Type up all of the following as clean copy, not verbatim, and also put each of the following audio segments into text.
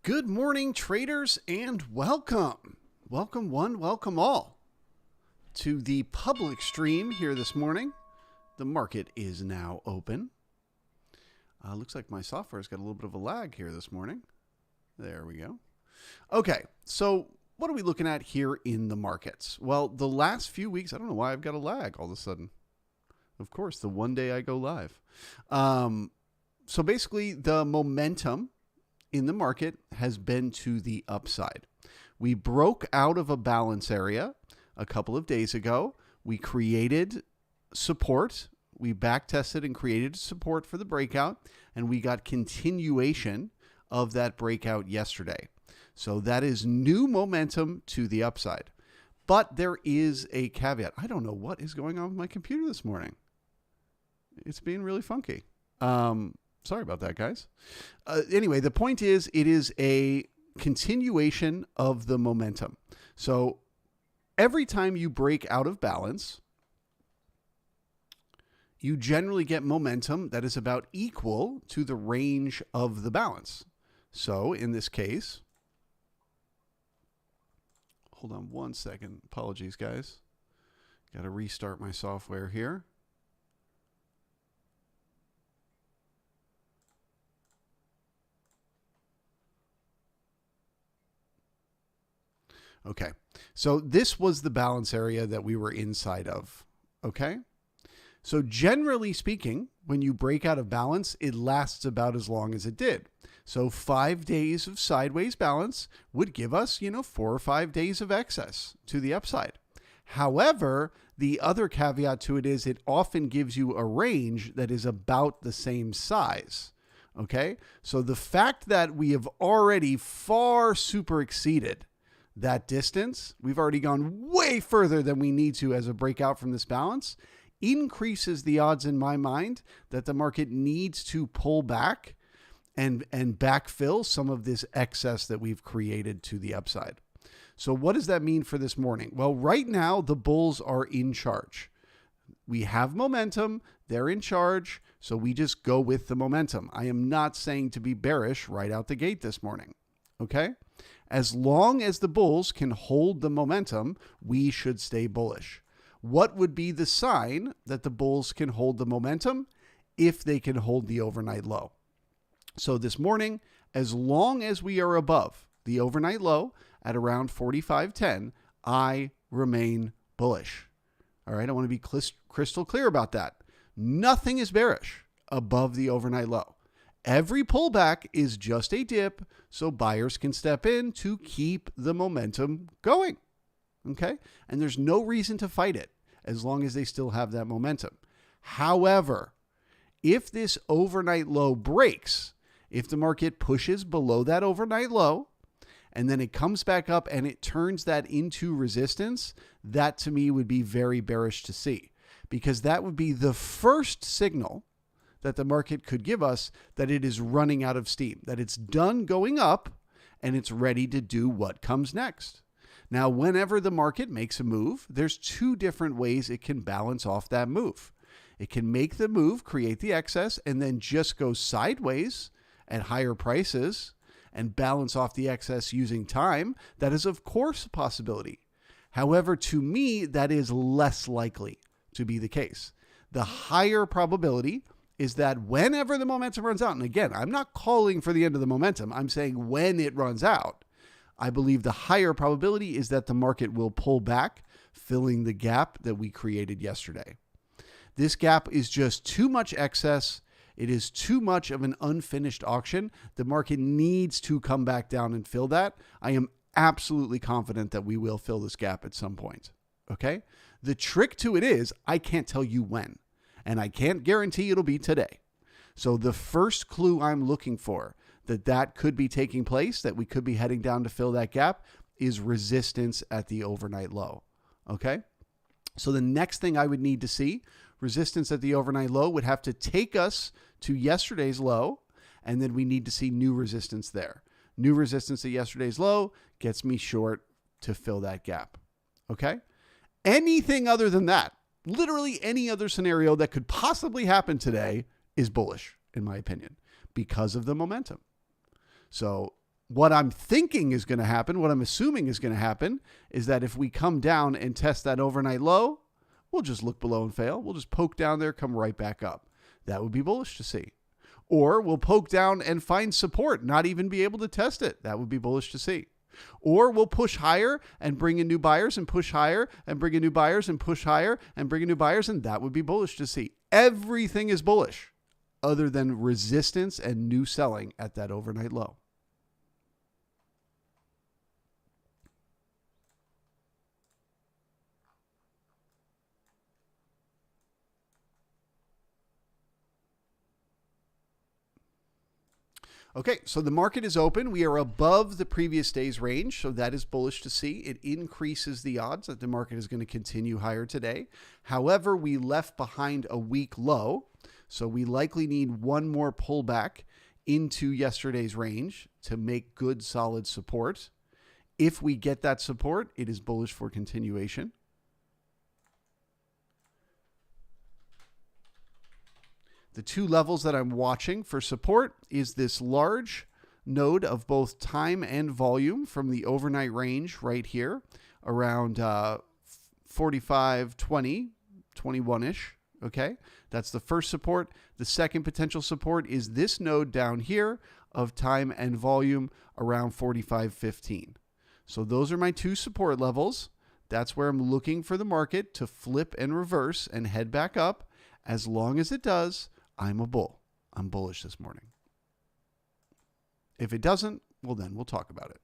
Good morning, traders, and welcome. Welcome one, welcome all to the public stream here this morning. The market is now open. Looks like my software's got a little bit of a lag here this morning. There we go. Okay, so what are we looking at here in the markets? Well, the last few weeks, I don't know why I've got a lag all of a sudden. Of course, the one day I go live. So basically, the momentum in the market has been to the upside. We broke out of a balance area a couple of days ago. We created support. We back tested and created support for the breakout, and we got continuation of that breakout yesterday. So that is new momentum to the upside. But there is a caveat. I don't know what is going on with my computer this morning. It's being really funky. Sorry about that, guys. Anyway, the point is it is a continuation of the momentum. So every time you break out of balance, you generally get momentum that is about equal to the range of the balance. So in this case, hold on one second. Apologies, guys. Got to restart my software here. Okay, so this was the balance area that we were inside of, okay? So generally speaking, when you break out of balance, it lasts about as long as it did. So 5 days of sideways balance would give us, 4 or 5 days of excess to the upside. However, the other caveat to it is it often gives you a range that is about the same size, okay? So the fact that we have already far super exceeded that distance, we've already gone way further than we need to as a breakout from this balance, increases the odds in my mind that the market needs to pull back and backfill some of this excess that we've created to the upside. So what does that mean for this morning? Well, right now, the bulls are in charge. We have momentum. They're in charge. So we just go with the momentum. I am not saying to be bearish right out the gate this morning. Okay? As long as the bulls can hold the momentum, we should stay bullish. What would be the sign that the bulls can hold the momentum? If they can hold the overnight low. So this morning, as long as we are above the overnight low at around 45.10, I remain bullish. All right, I want to be crystal clear about that. Nothing is bearish above the overnight low. Every pullback is just a dip, so buyers can step in to keep the momentum going, okay? And there's no reason to fight it as long as they still have that momentum. However, if this overnight low breaks, if the market pushes below that overnight low, and then it comes back up and it turns that into resistance, that to me would be very bearish to see, because that would be the first signal that the market could give us that it is running out of steam, that it's done going up and it's ready to do what comes next. Now, whenever the market makes a move, there's two different ways it can balance off that move. It can make the move, create the excess, and then just go sideways at higher prices and balance off the excess using time. That is, of course, a possibility. However, to me, that is less likely to be the case. The higher probability is that whenever the momentum runs out, and again, I'm not calling for the end of the momentum, I'm saying when it runs out, I believe the higher probability is that the market will pull back, filling the gap that we created yesterday. This gap is just too much excess. It is too much of an unfinished auction. The market needs to come back down and fill that. I am absolutely confident that we will fill this gap at some point, okay? The trick to it is I can't tell you when. And I can't guarantee it'll be today. So the first clue I'm looking for that could be taking place, that we could be heading down to fill that gap, is resistance at the overnight low. Okay? So the next thing I would need to see, resistance at the overnight low would have to take us to yesterday's low, and then we need to see new resistance there. New resistance at yesterday's low gets me short to fill that gap. Okay? Anything other than that, literally any other scenario that could possibly happen today is bullish, in my opinion, because of the momentum. So What I'm thinking is going to happen, what I'm assuming is going to happen, is that if we come down and test that overnight low, we'll just look below and fail. We'll just poke down there, come right back up. That would be bullish to see. Or we'll poke down and find support, not even be able to test it. That would be bullish to see. Or we'll push higher and bring in new buyers and push higher and bring in new buyers and push higher and bring in new buyers, and that would be bullish to see. Everything is bullish other than resistance and new selling at that overnight low. Okay, so the market is open. We are above the previous day's range, so that is bullish to see. It increases the odds that the market is going to continue higher today. However, we left behind a weak low, so we likely need one more pullback into yesterday's range to make good, solid support. If we get that support, it is bullish for continuation. The two levels that I'm watching for support is this large node of both time and volume from the overnight range right here around 45, 20, 21-ish. Okay, that's the first support. The second potential support is this node down here of time and volume around 45.15. So those are my two support levels. That's where I'm looking for the market to flip and reverse and head back up. As long as it does, I'm a bull. I'm bullish this morning. If it doesn't, well, then we'll talk about it.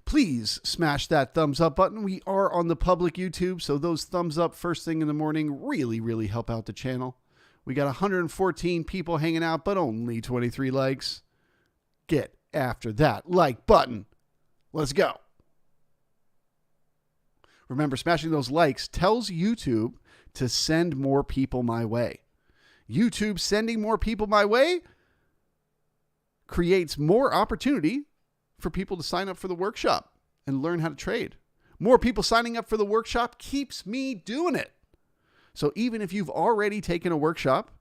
Please smash that thumbs up button. We are on the public YouTube, so those thumbs up first thing in the morning really, really help out the channel. We got 114 people hanging out, but only 23 likes. Get after that like button. Let's go. Remember, smashing those likes tells YouTube to send more people my way. YouTube sending more people my way creates more opportunity for people to sign up for the workshop and learn how to trade. More people signing up for the workshop keeps me doing it. So even if you've already taken a workshop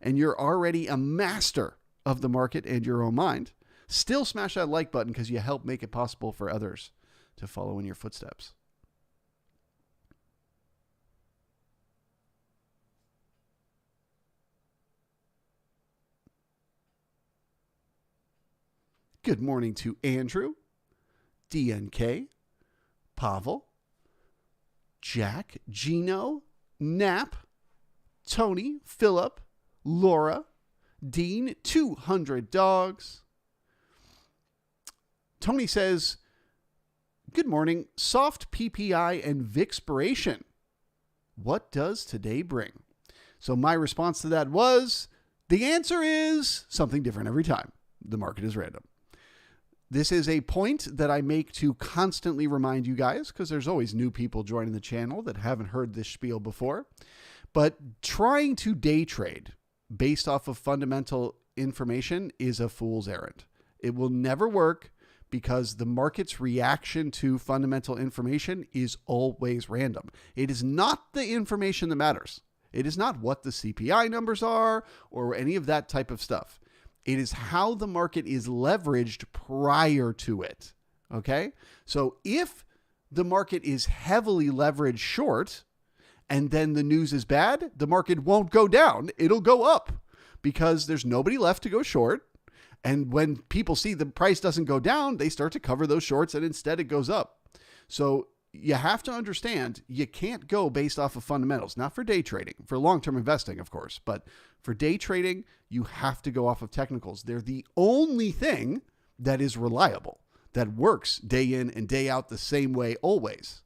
and you're already a master of the market and your own mind, still smash that like button because you help make it possible for others to follow in your footsteps. Good morning to Andrew, DNK, Pavel, Jack, Gino, Nap, Tony, Philip, Laura, Dean, 200 dogs. Tony says, good morning, soft PPI and VIXpiration. What does today bring? So my response to that was, the answer is something different every time. The market is random. This is a point that I make to constantly remind you guys, because there's always new people joining the channel that haven't heard this spiel before. But trying to day trade based off of fundamental information is a fool's errand. It will never work because the market's reaction to fundamental information is always random. It is not the information that matters. It is not what the CPI numbers are or any of that type of stuff. It is how the market is leveraged prior to it, okay? So if the market is heavily leveraged short and then the news is bad, the market won't go down. It'll go up because there's nobody left to go short. And when people see the price doesn't go down, they start to cover those shorts and instead it goes up. So you have to understand you can't go based off of fundamentals, not for day trading, for long-term investing, of course, but for day trading, you have to go off of technicals. They're the only thing that is reliable, that works day in and day out the same way always.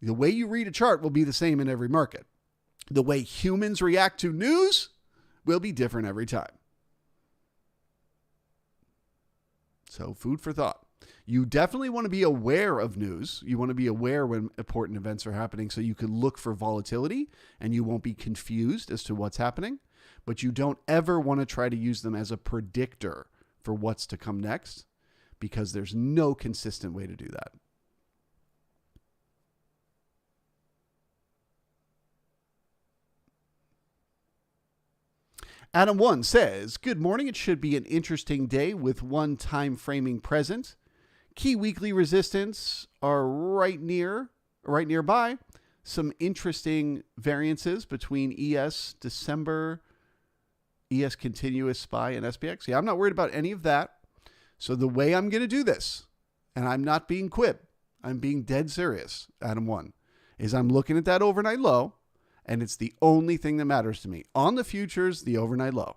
The way you read a chart will be the same in every market. The way humans react to news will be different every time. So food for thought. You definitely want to be aware of news. You want to be aware when important events are happening so you can look for volatility and you won't be confused as to what's happening. But you don't ever want to try to use them as a predictor for what's to come next because there's no consistent way to do that. Adam 1 says, good morning. It should be an interesting day with one time framing present. Key weekly resistance are right nearby. Some interesting variances between ES December, ES continuous SPY, and SPX. Yeah, I'm not worried about any of that. So the way I'm going to do this, and I'm not being quip, I'm being dead serious, Adam 1, is I'm looking at that overnight low, and it's the only thing that matters to me. On the futures, the overnight low.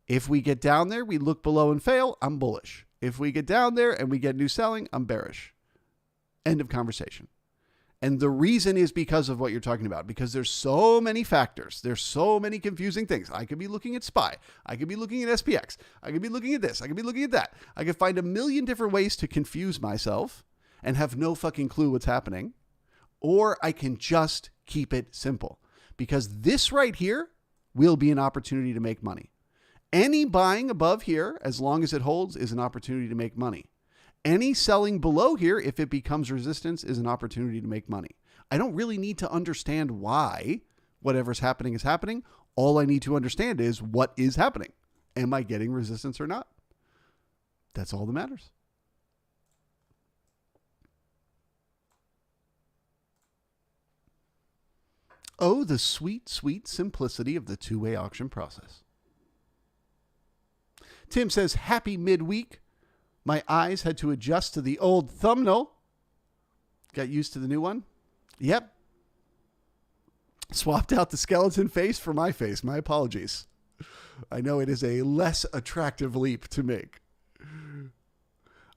If we get down there, we look below and fail, I'm bullish. If we get down there and we get new selling, I'm bearish. End of conversation. And the reason is because of what you're talking about, because there's so many factors. There's so many confusing things. I could be looking at SPY. I could be looking at SPX. I could be looking at this. I could be looking at that. I could find a million different ways to confuse myself and have no fucking clue what's happening. Or I can just keep it simple, because this right here will be an opportunity to make money. Any buying above here, as long as it holds, is an opportunity to make money. Any selling below here, if it becomes resistance, is an opportunity to make money. I don't really need to understand why whatever's happening is happening. All I need to understand is what is happening. Am I getting resistance or not? That's all that matters. Oh, the sweet, sweet simplicity of the two-way auction process. Tim says, happy midweek. My eyes had to adjust to the old thumbnail. Got used to the new one? Yep. Swapped out the skeleton face for my face. My apologies. I know it is a less attractive leap to make.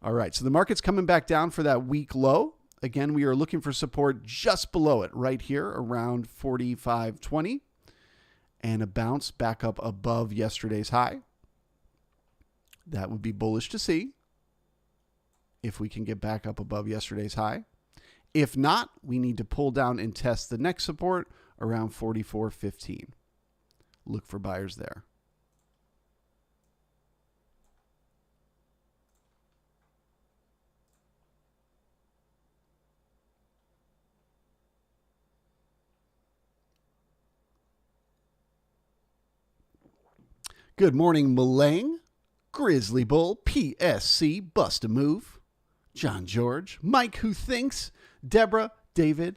All right, so the market's coming back down for that week low. Again, we are looking for support just below it, right here, around 45.20. And a bounce back up above yesterday's high. That would be bullish to see, if we can get back up above yesterday's high. If not, we need to pull down and test the next support around 44.15. Look for buyers there. Good morning, Malang, Grizzly Bull, PSC, Bust a Move, John George, Mike Who Thinks, Deborah, David,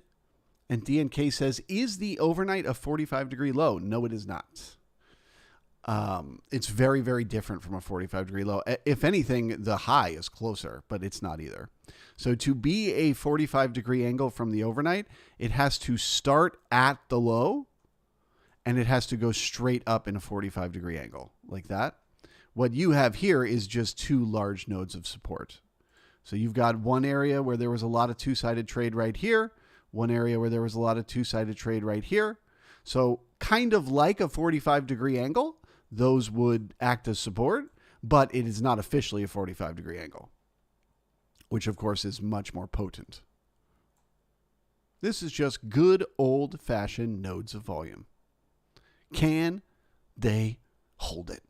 and DNK says, is the overnight a 45-degree low? No, it is not. It's very, very different from a 45-degree low. If anything, the high is closer, but it's not either. So to be a 45-degree angle from the overnight, it has to start at the low, and it has to go straight up in a 45-degree angle like that. What you have here is just two large nodes of support. So you've got one area where there was a lot of two-sided trade right here, one area where there was a lot of two-sided trade right here. So kind of like a 45-degree angle, those would act as support, but it is not officially a 45-degree angle, which of course is much more potent. This is just good old-fashioned nodes of volume. Can they hold it?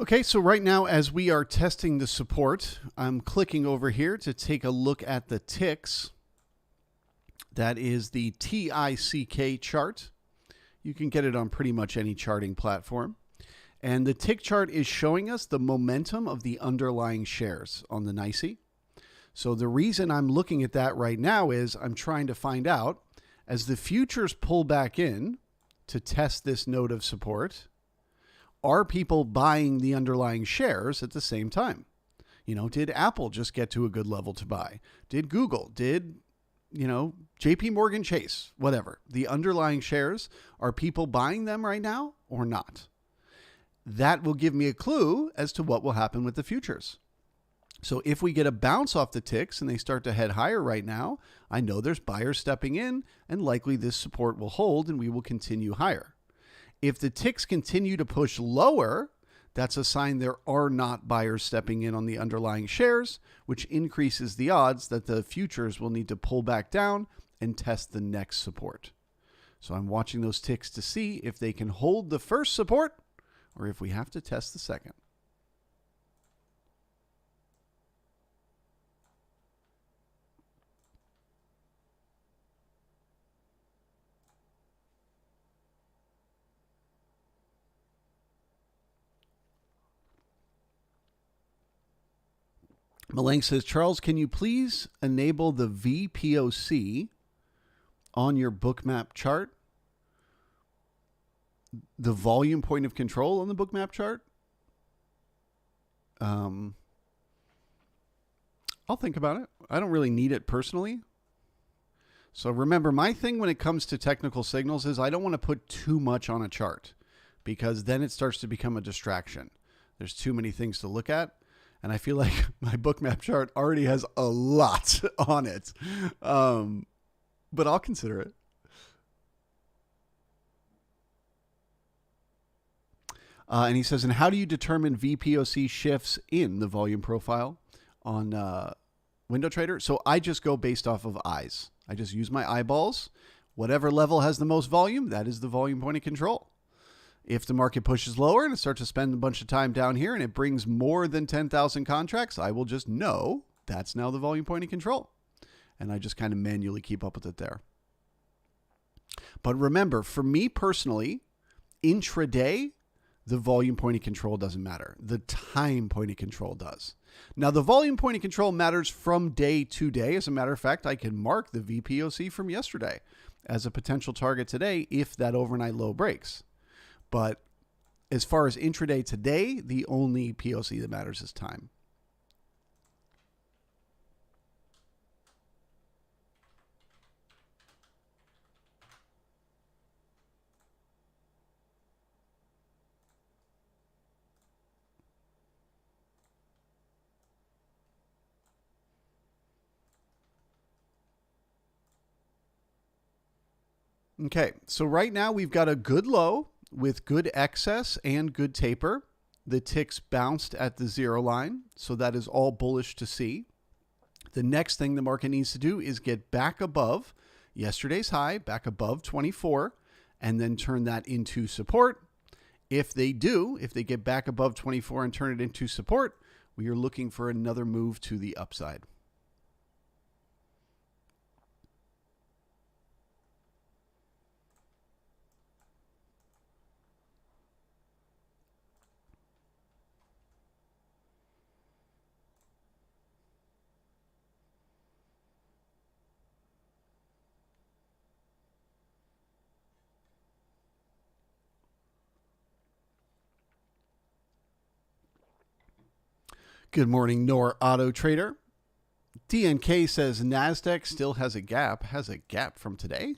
Okay, so right now as we are testing the support, I'm clicking over here to take a look at the ticks. That is the TICK chart. You can get it on pretty much any charting platform. And the tick chart is showing us the momentum of the underlying shares on the NYSE. So the reason I'm looking at that right now is I'm trying to find out, as the futures pull back in to test this node of support, are people buying the underlying shares at the same time? You know, did Apple just get to a good level to buy? Did Google? Did, JP Morgan Chase? Whatever. The underlying shares, are people buying them right now or not? That will give me a clue as to what will happen with the futures. So if we get a bounce off the ticks and they start to head higher right now, I know there's buyers stepping in and likely this support will hold and we will continue higher. If the ticks continue to push lower, that's a sign there are not buyers stepping in on the underlying shares, which increases the odds that the futures will need to pull back down and test the next support. So I'm watching those ticks to see if they can hold the first support or if we have to test the second. Malang says, Charles, can you please enable the VPOC on your Bookmap chart? The volume point of control on the Bookmap chart? I'll think about it. I don't really need it personally. So remember, my thing when it comes to technical signals is I don't want to put too much on a chart because then it starts to become a distraction. There's too many things to look at. And I feel like my Bookmap chart already has a lot on it. But I'll consider it. And he says, and how do you determine VPOC shifts in the volume profile on Window Trader? So I just go based off of eyes. I just use my eyeballs. Whatever level has the most volume, that is the volume point of control. If the market pushes lower and it starts to spend a bunch of time down here and it brings more than 10,000 contracts, I will just know that's now the volume point of control. And I just kind of manually keep up with it there. But remember, for me personally, intraday, the volume point of control doesn't matter. The time point of control does. Now, the volume point of control matters from day to day. As a matter of fact, I can mark the VPOC from yesterday as a potential target today if that overnight low breaks. But as far as intraday today, the only POC that matters is time. Okay, so right now we've got a good low with good excess and good taper. The ticks bounced at the zero line, so that is all bullish to see. The next thing the market needs to do is get back above yesterday's high, back above 24, and then turn that into support. If they do, if they get back above 24 and turn it into support, we are looking for another move to the upside. Good morning, Nor Auto Trader. DNK says Nasdaq still has a gap. Has a gap from today?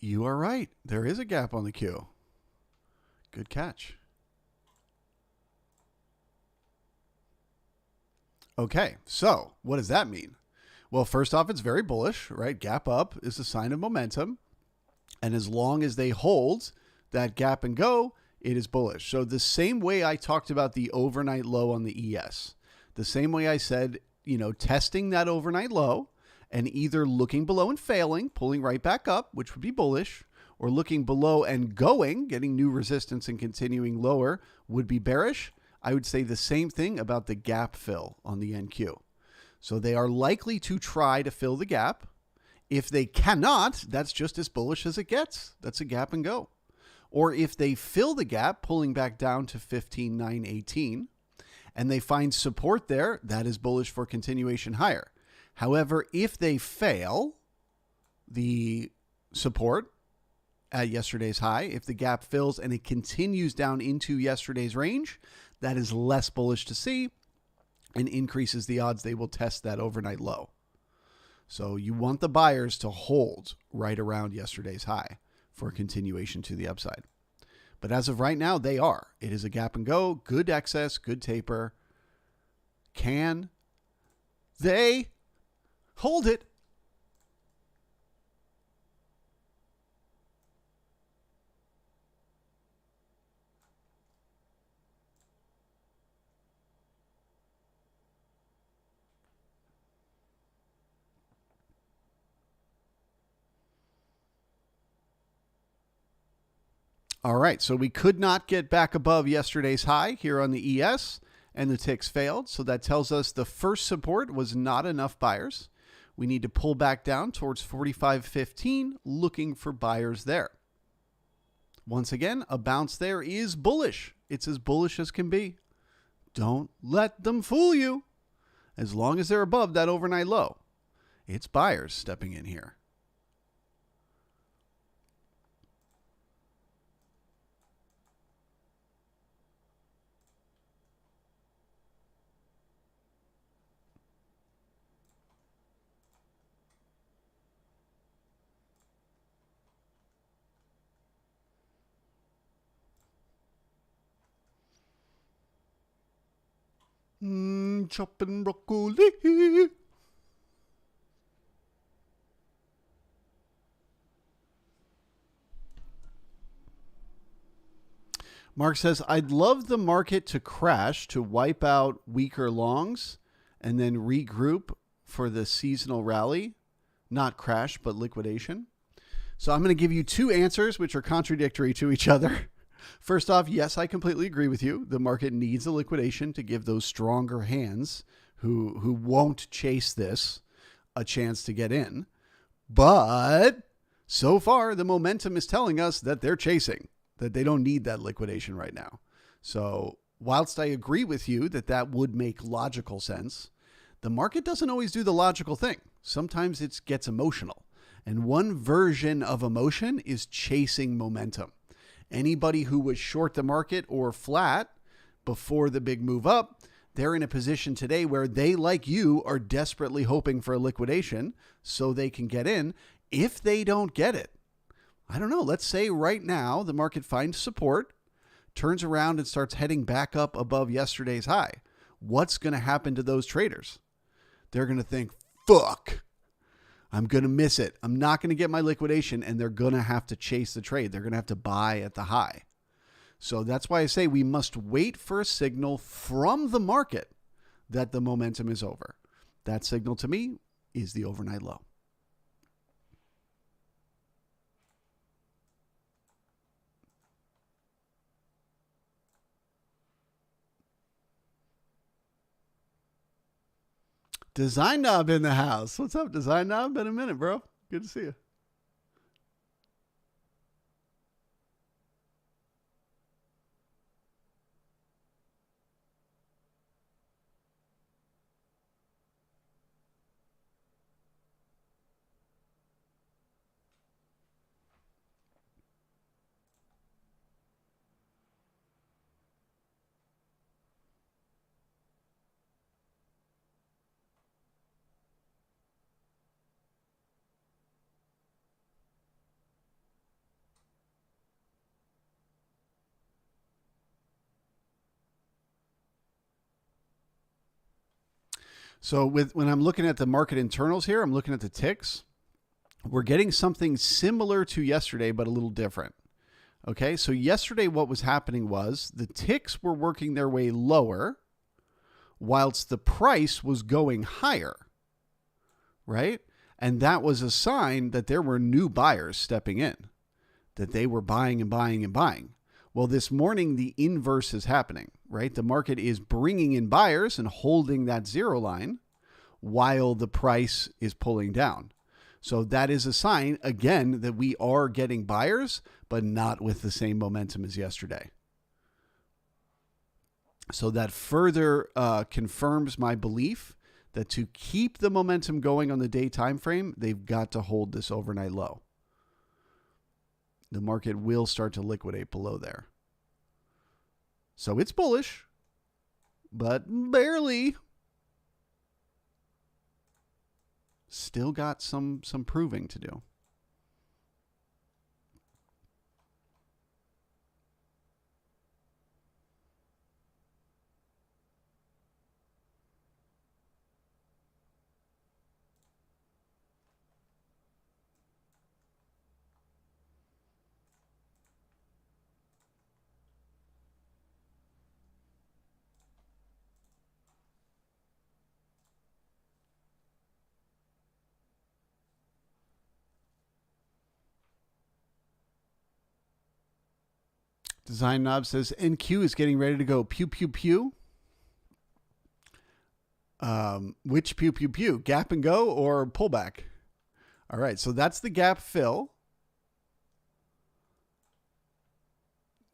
You are right. There is a gap on the Q. Good catch. Okay, so what does that mean? Well, first off, it's very bullish, right? Gap up is a sign of momentum. And as long as they hold that gap and go, it is bullish. So the same way I talked about the overnight low on the ES, the same way I said, testing that overnight low and either looking below and failing, pulling right back up, which would be bullish, or looking below and going, getting new resistance and continuing lower would be bearish. I would say the same thing about the gap fill on the NQ. So they are likely to try to fill the gap. If they cannot, that's just as bullish as it gets. That's a gap and go. Or if they fill the gap, pulling back down to 15,918, and they find support there, that is bullish for continuation higher. However, if they fail the support at yesterday's high, if the gap fills and it continues down into yesterday's range, that is less bullish to see and increases the odds they will test that overnight low. So you want the buyers to hold right around yesterday's high for a continuation to the upside. But as of right now, they are. It is a gap and go, good excess, good taper. Can they hold it? All right, so we could not get back above yesterday's high here on the ES, and the ticks failed. So that tells us the first support was not enough buyers. We need to pull back down towards 45.15, looking for buyers there. Once again, a bounce there is bullish. It's as bullish as can be. Don't let them fool you. As long as they're above that overnight low, it's buyers stepping in here. Chopping broccoli. Mark says, I'd love the market to crash to wipe out weaker longs and then regroup for the seasonal rally. Not crash, but liquidation. So I'm going to give you two answers which are contradictory to each other. First off, yes, I completely agree with you. The market needs a liquidation to give those stronger hands who won't chase this a chance to get in. But so far, the momentum is telling us that they're chasing, that they don't need that liquidation right now. So whilst I agree with you that that would make logical sense, the market doesn't always do the logical thing. Sometimes it gets emotional. And one version of emotion is chasing momentum. Anybody who was short the market or flat before the big move up, they're in a position today where they, like you, are desperately hoping for a liquidation so they can get in. If they don't get it, I don't know, let's say right now the market finds support, turns around and starts heading back up above yesterday's high. What's going to happen to those traders? They're going to think, fuck, I'm going to miss it. I'm not going to get my liquidation, and they're going to have to chase the trade. They're going to have to buy at the high. So that's why I say we must wait for a signal from the market that the momentum is over. That signal to me is the overnight low. Design Knob in the house. What's up, Design Knob? Been a minute, bro. Good to see you. So when I'm looking at the market internals here, I'm looking at the ticks. We're getting something similar to yesterday, but a little different. Okay, so yesterday what was happening was the ticks were working their way lower whilst the price was going higher, right? And that was a sign that there were new buyers stepping in, that they were buying and buying and buying. Well, this morning, the inverse is happening, right? The market is bringing in buyers and holding that zero line while the price is pulling down. So that is a sign, again, that we are getting buyers, but not with the same momentum as yesterday. So that further confirms my belief that to keep the momentum going on the day time frame, they've got to hold this overnight low. The market will start to liquidate below there. So it's bullish, but barely. Still got some proving to do. Design Knob says NQ is getting ready to go pew, pew, pew. Which pew, pew, pew? Gap and go or pullback? All right, so that's the gap fill.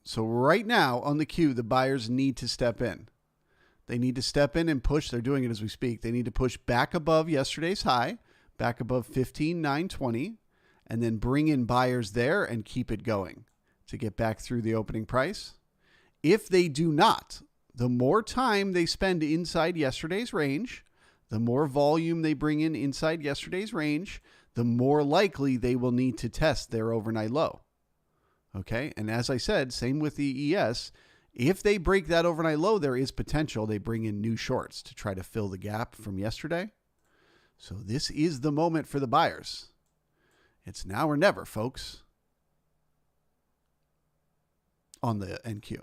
So right now on the Q, the buyers need to step in. They need to step in and push. They're doing it as we speak. They need to push back above yesterday's high, back above 15,920, and then bring in buyers there and keep it going to get back through the opening price. If they do not, the more time they spend inside yesterday's range, the more volume they bring in inside yesterday's range, the more likely they will need to test their overnight low. Okay, and as I said, same with the ES. If they break that overnight low, there is potential they bring in new shorts to try to fill the gap from yesterday. So this is the moment for the buyers. It's now or never, folks, on the NQ.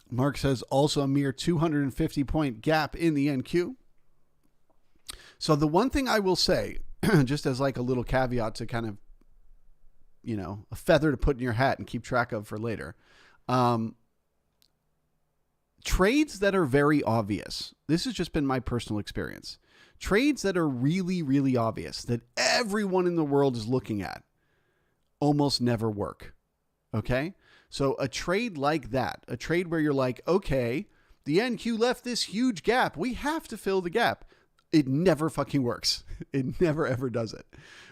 Mark says also a mere 250 point gap in the NQ. So the one thing I will say, just as like a little caveat to kind of, a feather to put in your hat and keep track of for later. Trades that are very obvious. This has just been my personal experience. Trades that are really, really obvious that everyone in the world is looking at almost never work. Okay? So a trade like that, a trade where you're like, okay, the NQ left this huge gap. We have to fill the gap. It never fucking works. It never, ever does it.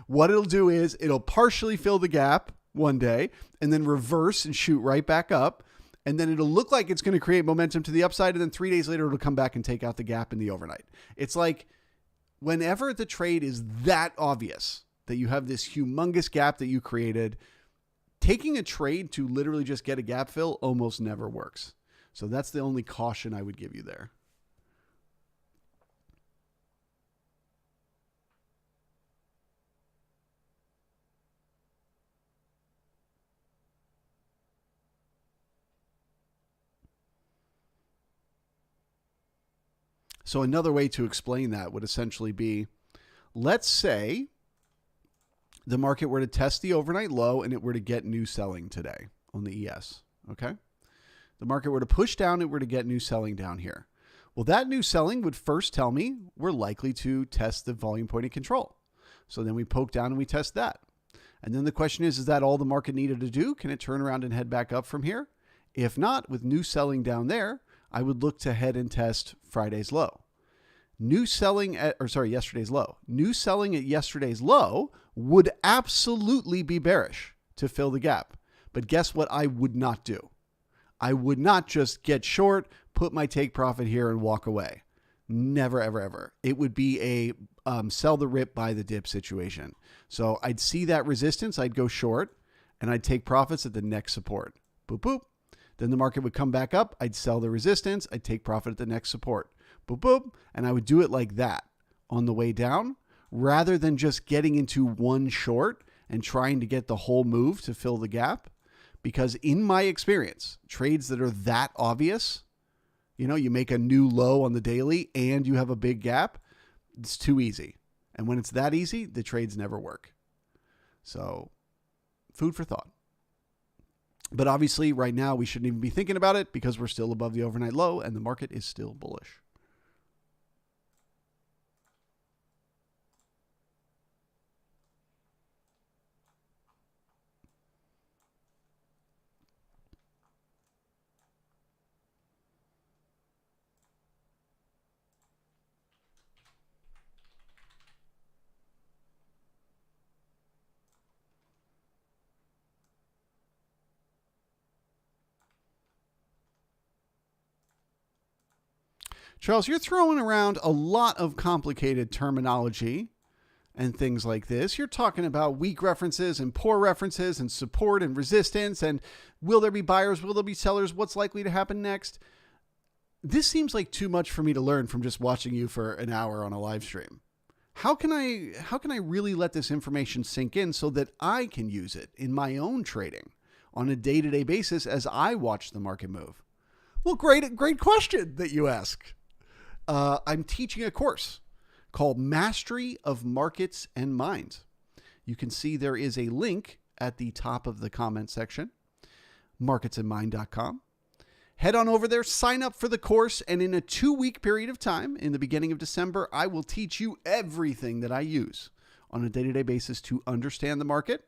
What it'll do is it'll partially fill the gap one day and then reverse and shoot right back up. And then it'll look like it's going to create momentum to the upside. And then 3 days later, it'll come back and take out the gap in the overnight. It's like whenever the trade is that obvious that you have this humongous gap that you created, taking a trade to literally just get a gap fill almost never works. So that's the only caution I would give you there. So another way to explain that would essentially be, let's say the market were to test the overnight low and it were to get new selling today on the ES, okay? The market were to push down, it were to get new selling down here. Well, that new selling would first tell me we're likely to test the volume point of control. So then we poke down and we test that. And then the question is that all the market needed to do? Can it turn around and head back up from here? If not, with new selling down there, I would look to head and test Friday's low. Yesterday's low. New selling at yesterday's low would absolutely be bearish to fill the gap. But guess what I would not do? I would not just get short, put my take profit here and walk away. Never, ever, ever. It would be sell the rip, buy the dip situation. So I'd see that resistance, I'd go short, and I'd take profits at the next support. Boop, boop. Then the market would come back up. I'd sell the resistance. I'd take profit at the next support. Boop, boop. And I would do it like that on the way down rather than just getting into one short and trying to get the whole move to fill the gap. Because in my experience, trades that are that obvious, you know, you make a new low on the daily and you have a big gap, it's too easy. And when it's that easy, the trades never work. So food for thought. But obviously right now we shouldn't even be thinking about it because we're still above the overnight low and the market is still bullish. Charles, you're throwing around a lot of complicated terminology and things like this. You're talking about weak references and poor references and support and resistance and will there be buyers, will there be sellers, what's likely to happen next? This seems like too much for me to learn from just watching you for an hour on a live stream. How can I really let this information sink in so that I can use it in my own trading on a day-to-day basis as I watch the market move? Well, great question that you ask. I'm teaching a course called Mastery of Markets and Mind. You can see there is a link at the top of the comment section, marketsandmind.com. Head on over there, sign up for the course, and in a 2-week period of time, in the beginning of December, I will teach you everything that I use on a day-to-day basis to understand the market,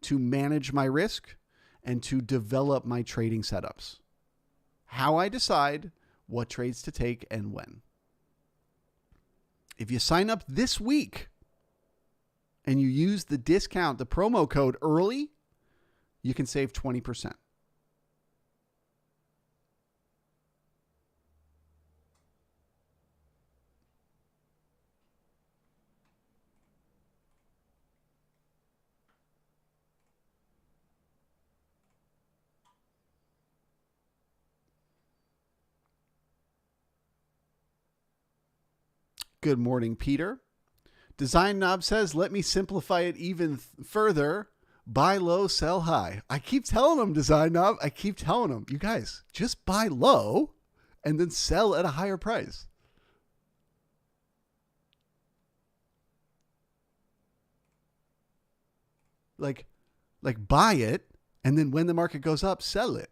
to manage my risk, and to develop my trading setups. How I decide what trades to take and when. If you sign up this week and you use the discount, the promo code early, you can save 20%. Good morning, Peter. Design Knob says, let me simplify it even further. Buy low, sell high. I keep telling them, Design Knob. I keep telling them, you guys, just buy low and then sell at a higher price. Like buy it, and then when the market goes up, sell it.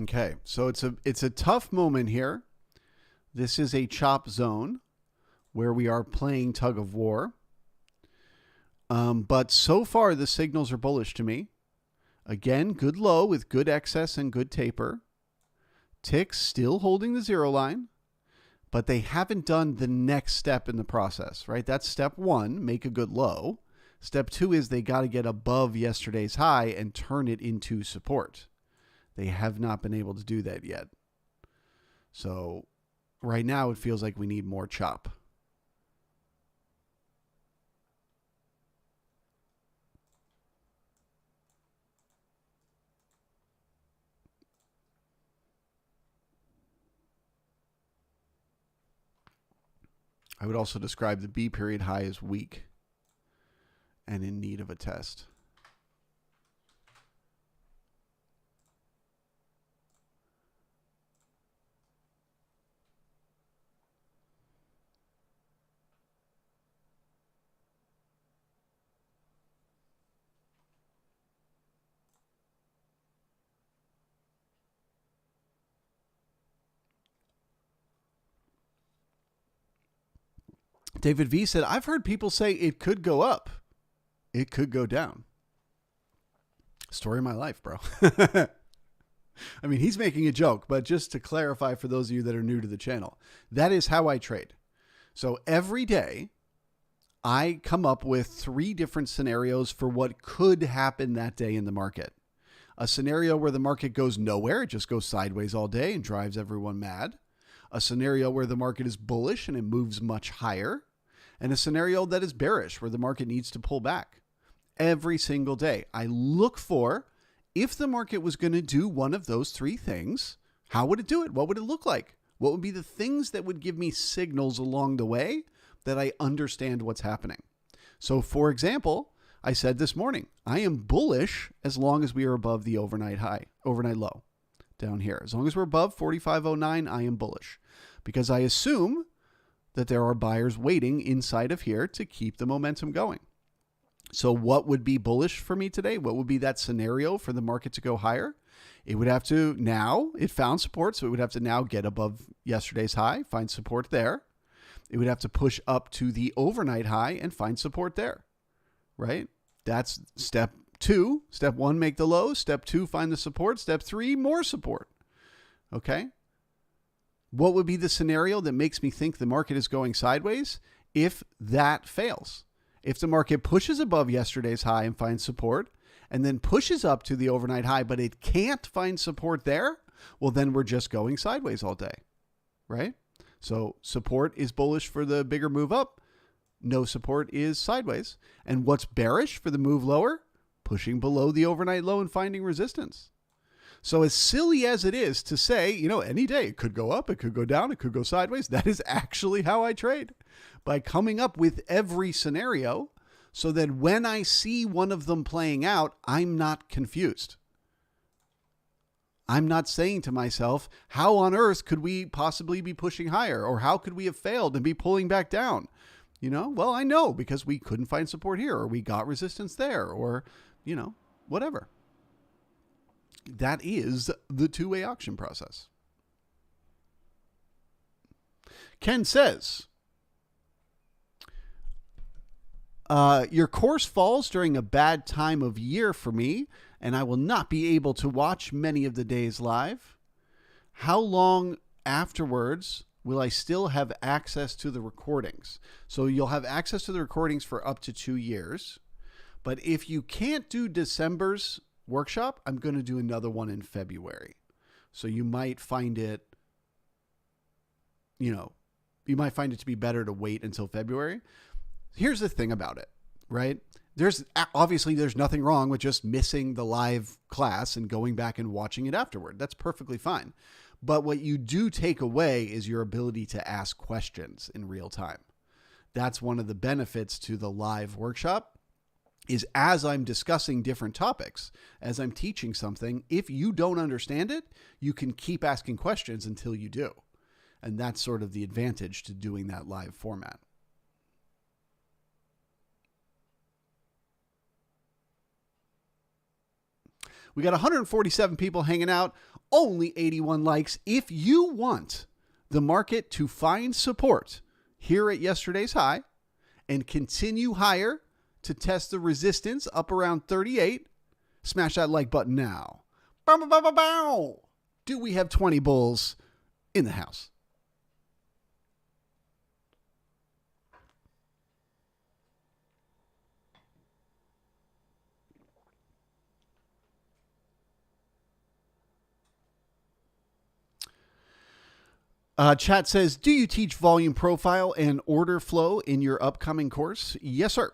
Okay, so it's a tough moment here. This is a chop zone where we are playing tug of war. But so far, the signals are bullish to me. Again, good low with good excess and good taper. Ticks still holding the zero line. but they haven't done the next step in the process, right? That's step one, make a good low. Step two is they got to get above yesterday's high and turn it into support. They have not been able to do that yet. So right now it feels like we need more chop. I would also describe the B period high as weak and in need of a test. David V said, I've heard people say it could go up. It could go down. Story of my life, bro. I mean, he's making a joke, but just to clarify for those of you that are new to the channel, that is how I trade. So every day I come up with 3 different scenarios for what could happen that day in the market. A scenario where the market goes nowhere, it just goes sideways all day and drives everyone mad. A scenario where the market is bullish and it moves much higher. And a scenario that is bearish where the market needs to pull back. Every single day, I look for, if the market was going to do one of those 3 things, how would it do it? What would it look like? What would be the things that would give me signals along the way that I understand what's happening? So for example, I said this morning, I am bullish as long as we are above the overnight low down here. As long as we're above 45.09, I am bullish because I assume that there are buyers waiting inside of here to keep the momentum going. So what would be bullish for me today? What would be that scenario for the market to go higher? It would have to now, it found support, so it would have to now get above yesterday's high, find support there. It would have to push up to the overnight high and find support there, right? That's step 2. Step 1, make the low. Step 2, find the support. Step 3, more support. Okay? What would be the scenario that makes me think the market is going sideways if that fails? If the market pushes above yesterday's high and finds support and then pushes up to the overnight high, but it can't find support there, well, then we're just going sideways all day, right? So support is bullish for the bigger move up. No support is sideways. And what's bearish for the move lower? Pushing below the overnight low and finding resistance. So as silly as it is to say, any day it could go up, it could go down, it could go sideways, that is actually how I trade. By coming up with every scenario so that when I see one of them playing out, I'm not confused. I'm not saying to myself, how on earth could we possibly be pushing higher? Or how could we have failed and be pulling back down? Well, I know because we couldn't find support here or we got resistance there or, whatever. That is the two-way auction process. Ken says, your course falls during a bad time of year for me, and I will not be able to watch many of the days live. How long afterwards will I still have access to the recordings? So you'll have access to the recordings for up to 2 years. But if you can't do December's workshop, I'm going to do another one in February. So you might find it, you might find it to be better to wait until February. Here's the thing about it, right? There's nothing wrong with just missing the live class and going back and watching it afterward. That's perfectly fine. But what you do take away is your ability to ask questions in real time. That's one of the benefits to the live workshop. Is as I'm discussing different topics, as I'm teaching something, if you don't understand it, you can keep asking questions until you do. And that's sort of the advantage to doing that live format. We got 147 people hanging out, only 81 likes. If you want the market to find support here at yesterday's high and continue higher, to test the resistance up around 38, smash that like button now. Bow, bow, bow, bow, bow. Do we have 20 bulls in the house? Chat says, do you teach volume profile and order flow in your upcoming course? Yes, sir.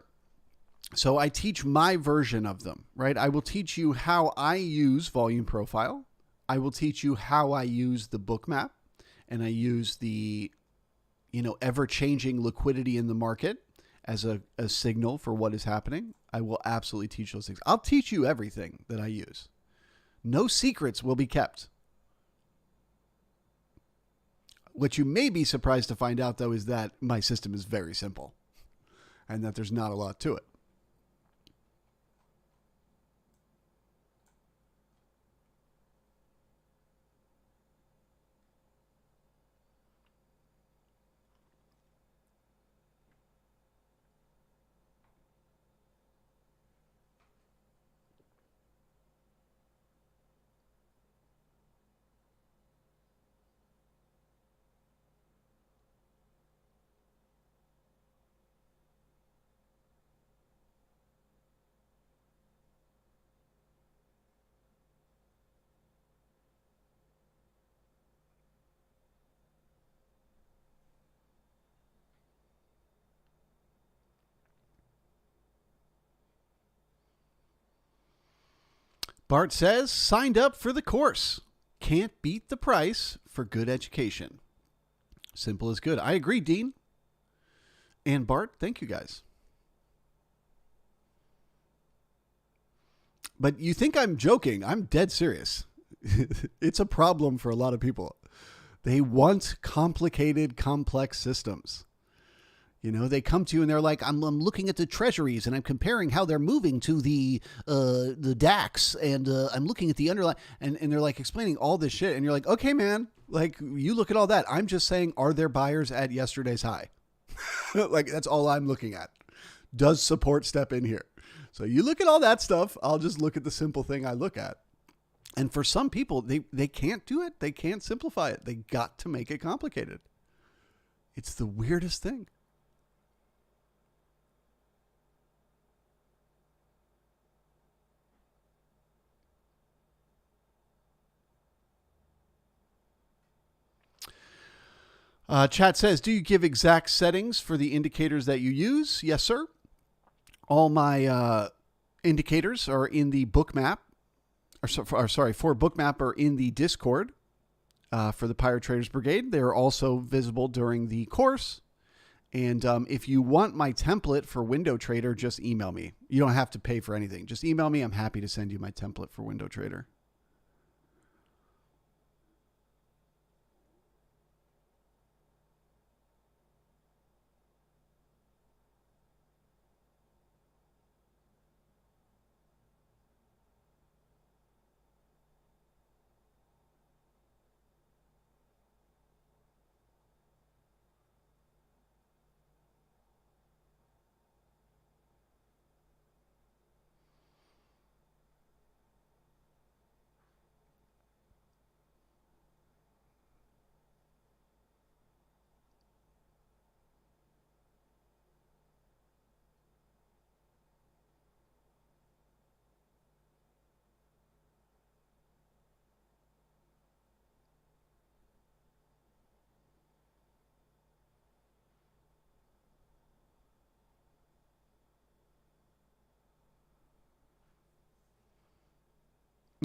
So I teach my version of them, right? I will teach you how I use volume profile. I will teach you how I use the Bookmap, and I use the, ever-changing liquidity in the market as a signal for what is happening. I will absolutely teach those things. I'll teach you everything that I use. No secrets will be kept. What you may be surprised to find out, though, is that my system is very simple and that there's not a lot to it. Bart says, signed up for the course. Can't beat the price for good education. Simple as good. I agree, Dean. And Bart, thank you guys. But you think I'm joking. I'm dead serious. It's a problem for a lot of people. They want complicated, complex systems. They come to you and they're like, I'm looking at the treasuries and I'm comparing how they're moving to the DAX and I'm looking at the underlying and they're like explaining all this shit. And you're like, okay, man, like you look at all that. I'm just saying, are there buyers at yesterday's high? Like that's all I'm looking at. Does support step in here? So you look at all that stuff. I'll just look at the simple thing I look at. And for some people, they can't do it. They can't simplify it. They got to make it complicated. It's the weirdest thing. Chat says, do you give exact settings for the indicators that you use? Yes, sir. All my indicators are in the Bookmap. For Bookmap are in the Discord for the Pirate Traders Brigade. They are also visible during the course. And if you want my template for Window Trader, just email me. You don't have to pay for anything. Just email me. I'm happy to send you my template for Window Trader.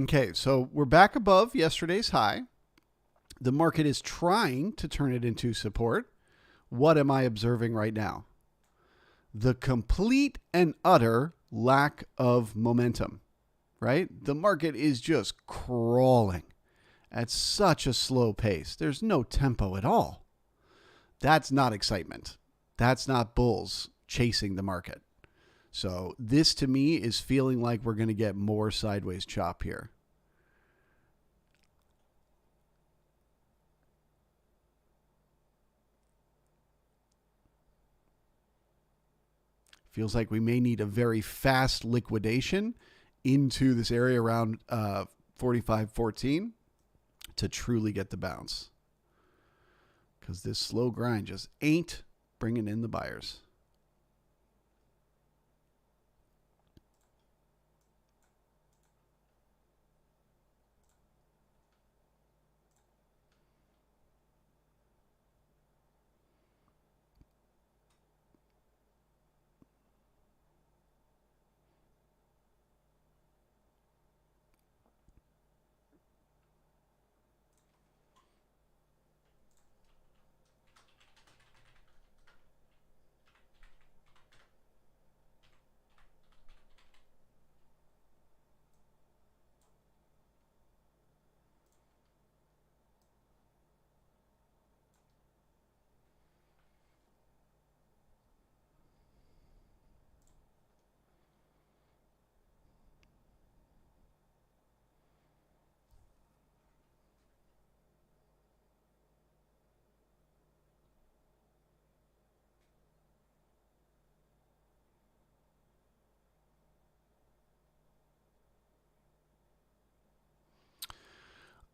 Okay, so we're back above yesterday's high. The market is trying to turn it into support. What am I observing right now? The complete and utter lack of momentum, right? The market is just crawling at such a slow pace. There's no tempo at all. That's not excitement. That's not bulls chasing the market. So this to me is feeling like we're going to get more sideways chop here. Feels like we may need a very fast liquidation into this area around 45.14 to truly get the bounce. Because this slow grind just ain't bringing in the buyers.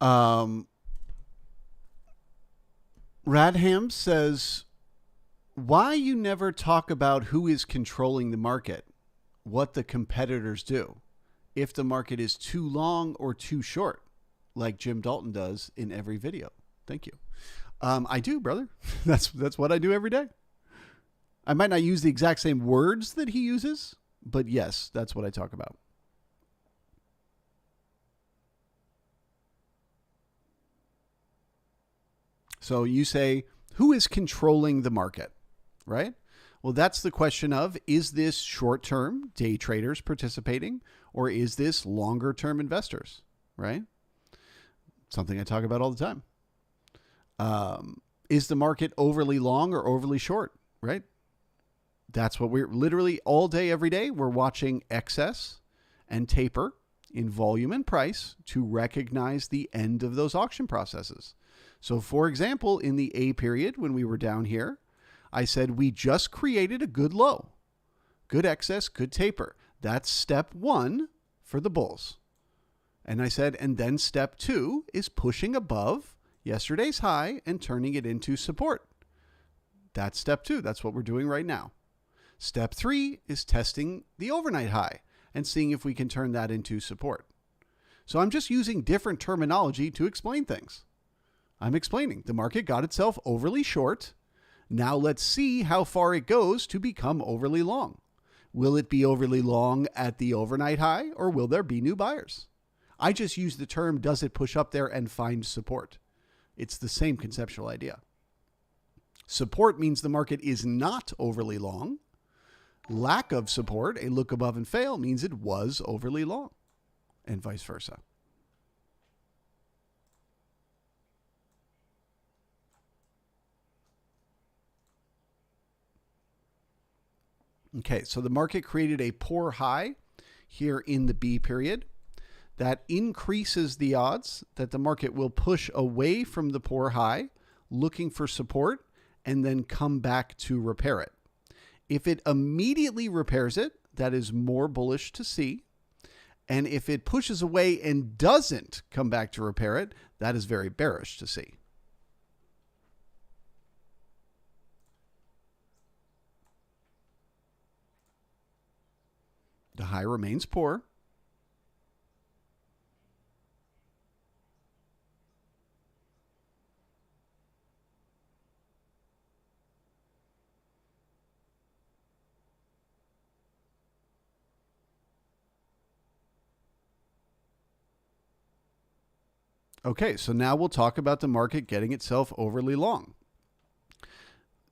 Radham says, why you never talk about who is controlling the market, what the competitors do, if the market is too long or too short, like Jim Dalton does in every video. Thank you. I do, brother. That's what I do every day. I might not use the exact same words that he uses, but yes, that's what I talk about. So you say, who is controlling the market, right? Well, that's the question of, is this short-term day traders participating, or is this longer-term investors, right? Something I talk about all the time. Is the market overly long or overly short, right? That's what we're literally all day, every day. We're watching excess and taper in volume and price to recognize the end of those auction processes. So for example, in the A period, when we were down here, I said we just created a good low, good excess, good taper. That's step one for the bulls. And I said, and then step two is pushing above yesterday's high and turning it into support. That's step two. That's what we're doing right now. Step three is testing the overnight high and seeing if we can turn that into support. So I'm just using different terminology to explain things. I'm explaining the market got itself overly short. Now let's see how far it goes to become overly long. Will it be overly long at the overnight high, or will there be new buyers? I just use the term, does it push up there and find support? It's the same conceptual idea. Support means the market is not overly long. Lack of support, a look above and fail, means it was overly long, and vice versa. Okay, so the market created a poor high here in the B period. That increases the odds that the market will push away from the poor high, looking for support, and then come back to repair it. If it immediately repairs it, that is more bullish to see. And if it pushes away and doesn't come back to repair it, that is very bearish to see. The high remains poor. Okay, so now we'll talk about the market getting itself overly long.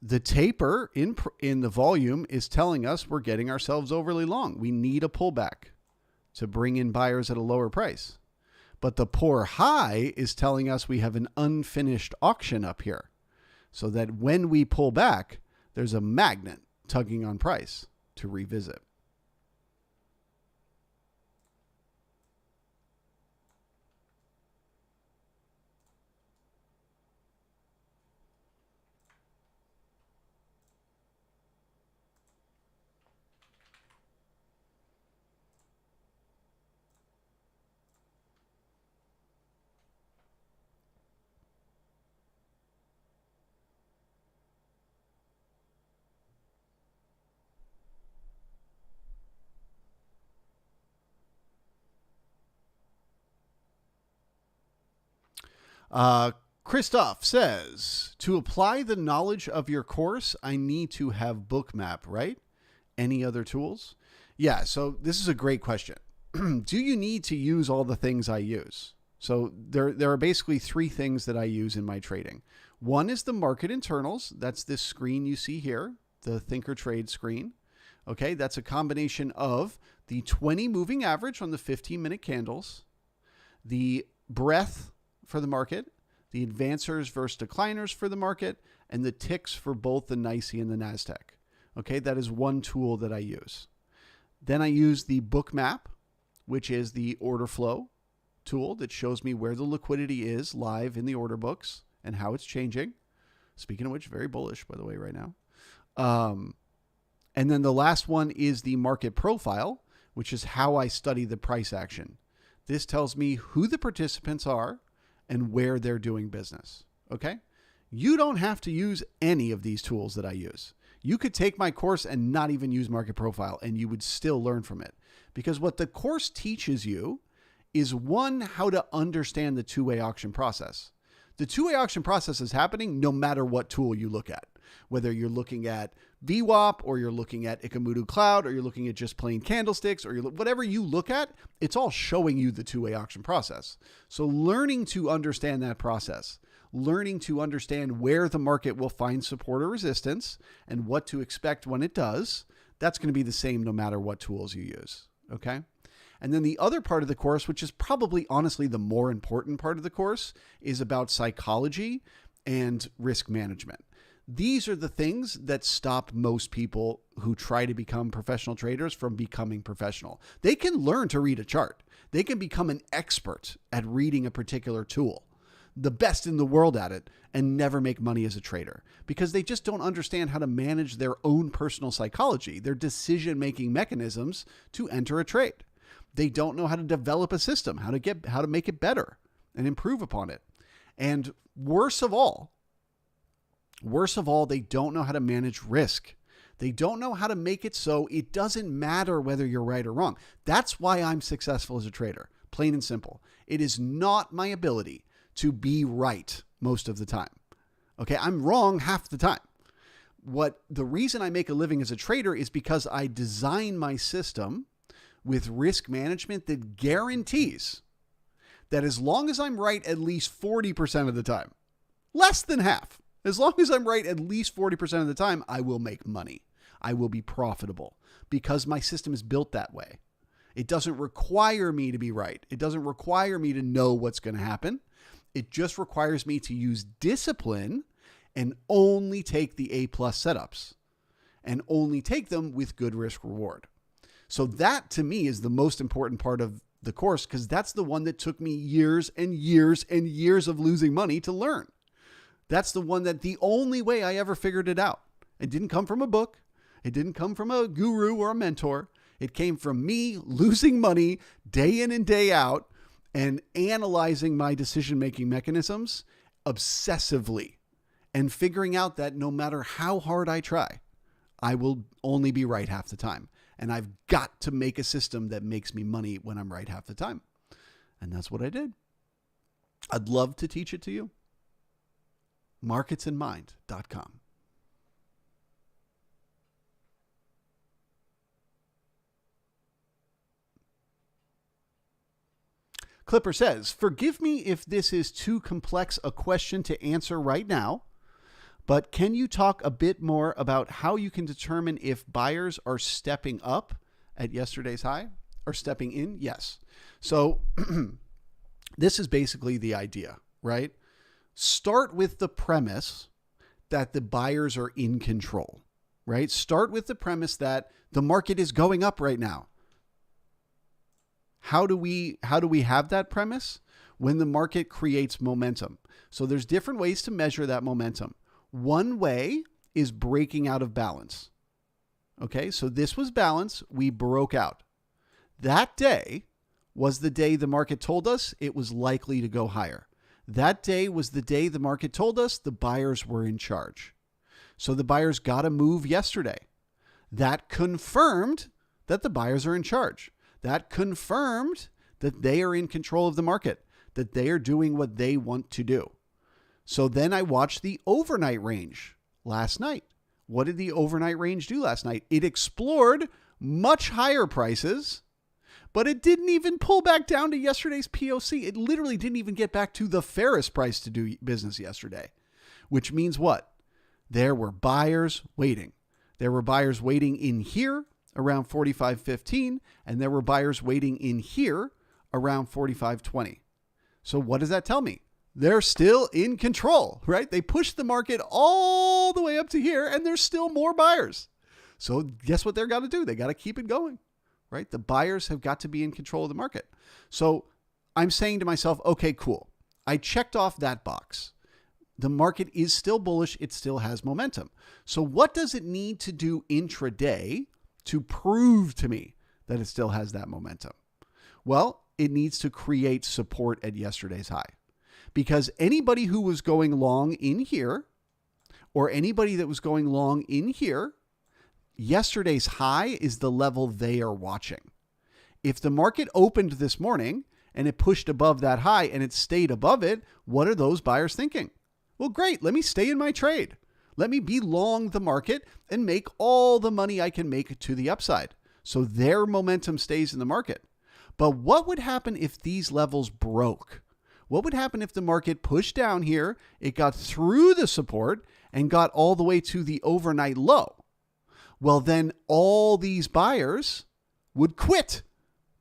The taper in the volume is telling us we're getting ourselves overly long. We need a pullback to bring in buyers at a lower price. But the poor high is telling us we have an unfinished auction up here, so that when we pull back, there's a magnet tugging on price to revisit. Christoph says, to apply the knowledge of your course, I need to have Bookmap, right? Any other tools? Yeah, so this is a great question. Do you need to use all the things I use? So there are basically three things that I use in my trading. One is the market internals. That's this screen you see here, the Thinker Trade screen. Okay, that's a combination of the 20 moving average on the 15-minute candles, the breadth for the market, the advancers versus decliners for the market, and the ticks for both the NYSE and the Nasdaq. Okay, that is one tool that I use. Then I use the Bookmap, which is the order flow tool that shows me where the liquidity is live in the order books and how it's changing. Speaking of which, very bullish, by the way, right now. And then the last one is the market profile, which is how I study the price action. This tells me who the participants are and where they're doing business. Okay? You don't have to use any of these tools that I use. You could take my course and not even use Market Profile, and you would still learn from it. Because what the course teaches you is, one, how to understand the two-way auction process. The two-way auction process is happening no matter what tool you look at. Whether you're looking at VWAP, or you're looking at Ikamudu Cloud, or you're looking at just plain candlesticks, or whatever you look at, it's all showing you the two-way auction process. So learning to understand that process, learning to understand where the market will find support or resistance and what to expect when it does, that's going to be the same no matter what tools you use. Okay? And then the other part of the course, which is probably honestly the more important part of the course, is about psychology and risk management. These are the things that stop most people who try to become professional traders from becoming professional. They can learn to read a chart. They can become an expert at reading a particular tool, the best in the world at it, and never make money as a trader because they just don't understand how to manage their own personal psychology, their decision-making mechanisms to enter a trade. They don't know how to develop a system, how to make it better and improve upon it. And worse of all, they don't know how to manage risk. They don't know how to make it so it doesn't matter whether you're right or wrong. That's why I'm successful as a trader, plain and simple. It is not my ability to be right most of the time. Okay, I'm wrong half the time. The reason I make a living as a trader is because I design my system with risk management that guarantees that as long as I'm right at least 40% of the time, less than half, as long as I'm right at least 40% of the time, I will make money. I will be profitable because my system is built that way. It doesn't require me to be right. It doesn't require me to know what's going to happen. It just requires me to use discipline and only take the A+ setups and only take them with good risk reward. So that to me is the most important part of the course because that's the one that took me years and years and years of losing money to learn. That's the one that the only way I ever figured it out. It didn't come from a book. It didn't come from a guru or a mentor. It came from me losing money day in and day out and analyzing my decision-making mechanisms obsessively and figuring out that no matter how hard I try, I will only be right half the time. And I've got to make a system that makes me money when I'm right half the time. And that's what I did. I'd love to teach it to you. marketsinmind.com. Clipper says, forgive me if this is too complex a question to answer right now, but can you talk a bit more about how you can determine if buyers are stepping up at yesterday's high or stepping in? Yes. So this is basically the idea, right? Start with the premise that the buyers are in control, right? Start with the premise that the market is going up right now. How do we have that premise? When the market creates momentum. So there's different ways to measure that momentum. One way is breaking out of balance. Okay, so this was balance. We broke out. That day was the day the market told us it was likely to go higher. That day was the day the market told us the buyers were in charge. So the buyers got a move yesterday. That confirmed that the buyers are in charge. That confirmed that they are in control of the market, that they are doing what they want to do. So then I watched the overnight range last night. What did the overnight range do last night? It explored much higher prices, but it didn't even pull back down to yesterday's POC. It literally didn't even get back to the fairest price to do business yesterday, which means what? There were buyers waiting. There were buyers waiting in here around 45.15, and there were buyers waiting in here around 45.20. So what does that tell me? They're still in control, right? They pushed the market all the way up to here, and there's still more buyers. So guess what they're got to do? They got to keep it going, right? The buyers have got to be in control of the market. So I'm saying to myself, okay, cool. I checked off that box. The market is still bullish. It still has momentum. So what does it need to do intraday to prove to me that it still has that momentum? Well, it needs to create support at yesterday's high. because anybody who was going long in here or anybody that was going long in here, yesterday's high is the level they are watching. If the market opened this morning and it pushed above that high and it stayed above it, what are those buyers thinking? Well, great. Let me stay in my trade. Let me be long the market and make all the money I can make to the upside. So their momentum stays in the market. But what would happen if these levels broke? What would happen if the market pushed down here, it got through the support and got all the way to the overnight low? Well, then all these buyers would quit.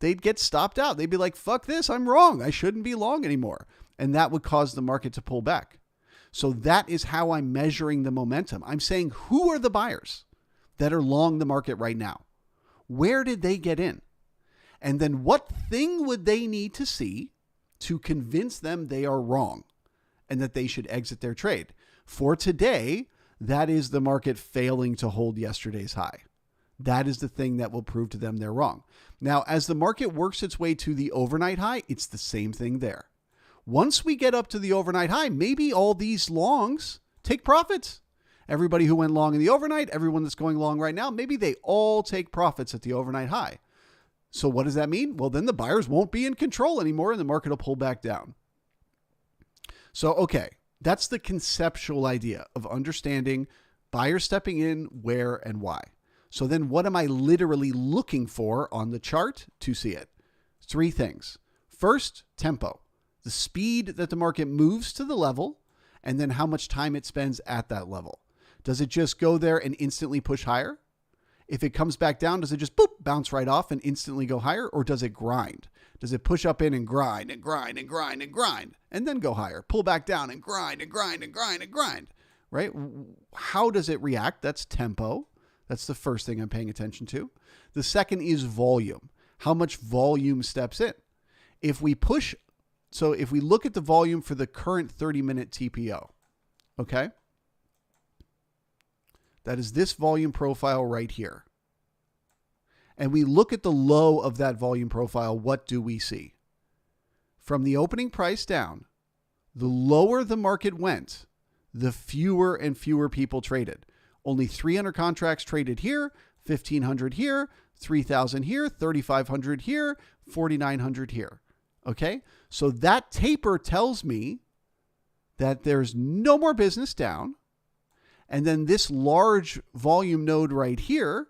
They'd get stopped out. They'd be like, fuck this, I'm wrong. I shouldn't be long anymore. And that would cause the market to pull back. So that is how I'm measuring the momentum. I'm saying, who are the buyers that are long the market right now? Where did they get in? And then what thing would they need to see to convince them they are wrong and that they should exit their trade? For today, that is the market failing to hold yesterday's high. That is the thing that will prove to them they're wrong. Now, as the market works its way to the overnight high, it's the same thing there. Once we get up to the overnight high, maybe all these longs take profits. Everybody who went long in the overnight, everyone that's going long right now, maybe they all take profits at the overnight high. So what does that mean? Well, then the buyers won't be in control anymore and the market will pull back down. So, okay, that's the conceptual idea of understanding buyers stepping in, where, and why. So then what am I literally looking for on the chart to see it? 3 things. First, tempo, the speed that the market moves to the level, and then how much time it spends at that level. Does it just go there and instantly push higher? If it comes back down, does it just boop, bounce right off and instantly go higher? Or does it grind? Does it push up in and grind and grind and grind and grind and then go higher? Pull back down and grind and grind and grind and grind, right? How does it react? That's tempo. That's the first thing I'm paying attention to. The second is volume. How much volume steps in? If we look at the volume for the current 30-minute TPO, okay? That is this volume profile right here. And we look at the low of that volume profile, what do we see? From the opening price down, the lower the market went, the fewer and fewer people traded. Only 300 contracts traded here, 1,500 here, 3,000 here, 3,500 here, 4,900 here. Okay? So that taper tells me that there's no more business down. And then this large volume node right here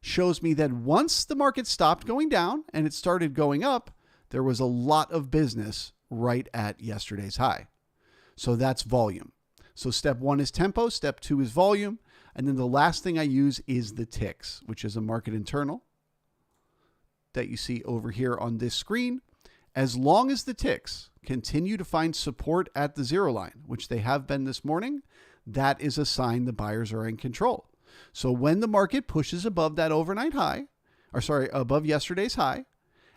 shows me that once the market stopped going down and it started going up, there was a lot of business right at yesterday's high. So that's volume. So step 1 is tempo, step 2 is volume, and then the last thing I use is the ticks, which is a market internal that you see over here on this screen. As long as the ticks continue to find support at the 0 line, which they have been this morning, that is a sign the buyers are in control. So when the market pushes above that overnight high, above yesterday's high,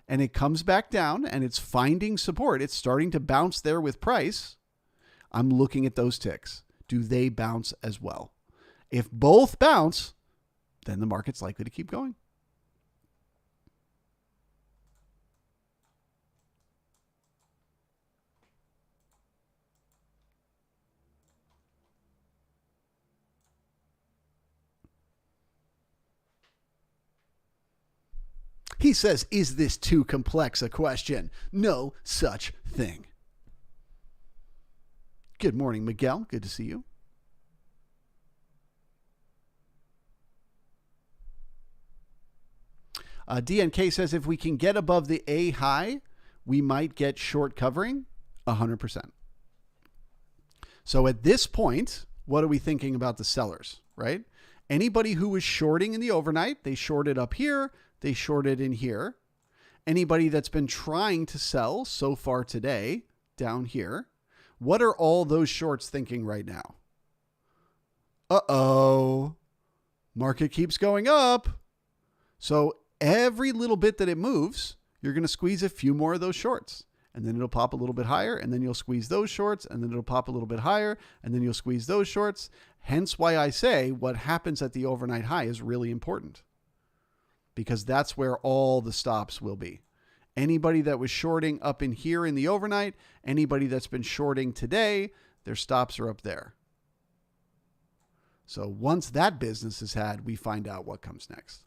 and it comes back down and it's finding support, it's starting to bounce there with price, I'm looking at those ticks. Do they bounce as well? If both bounce, then the market's likely to keep going. He says, is this too complex a question? No such thing. Good morning, Miguel. Good to see you. DNK says, if we can get above the A high, we might get short covering 100%. So at this point, what are we thinking about the sellers, right? Anybody who was shorting in the overnight, they shorted up here, they shorted in here. Anybody that's been trying to sell so far today, down here, what are all those shorts thinking right now? Uh-oh, market keeps going up. So every little bit that it moves, you're going to squeeze a few more of those shorts. And then it'll pop a little bit higher, and then you'll squeeze those shorts, and then it'll pop a little bit higher, and then you'll squeeze those shorts. Hence why I say what happens at the overnight high is really important, because that's where all the stops will be. Anybody that was shorting up in here in the overnight, anybody that's been shorting today, their stops are up there. So once that business is had, we find out what comes next.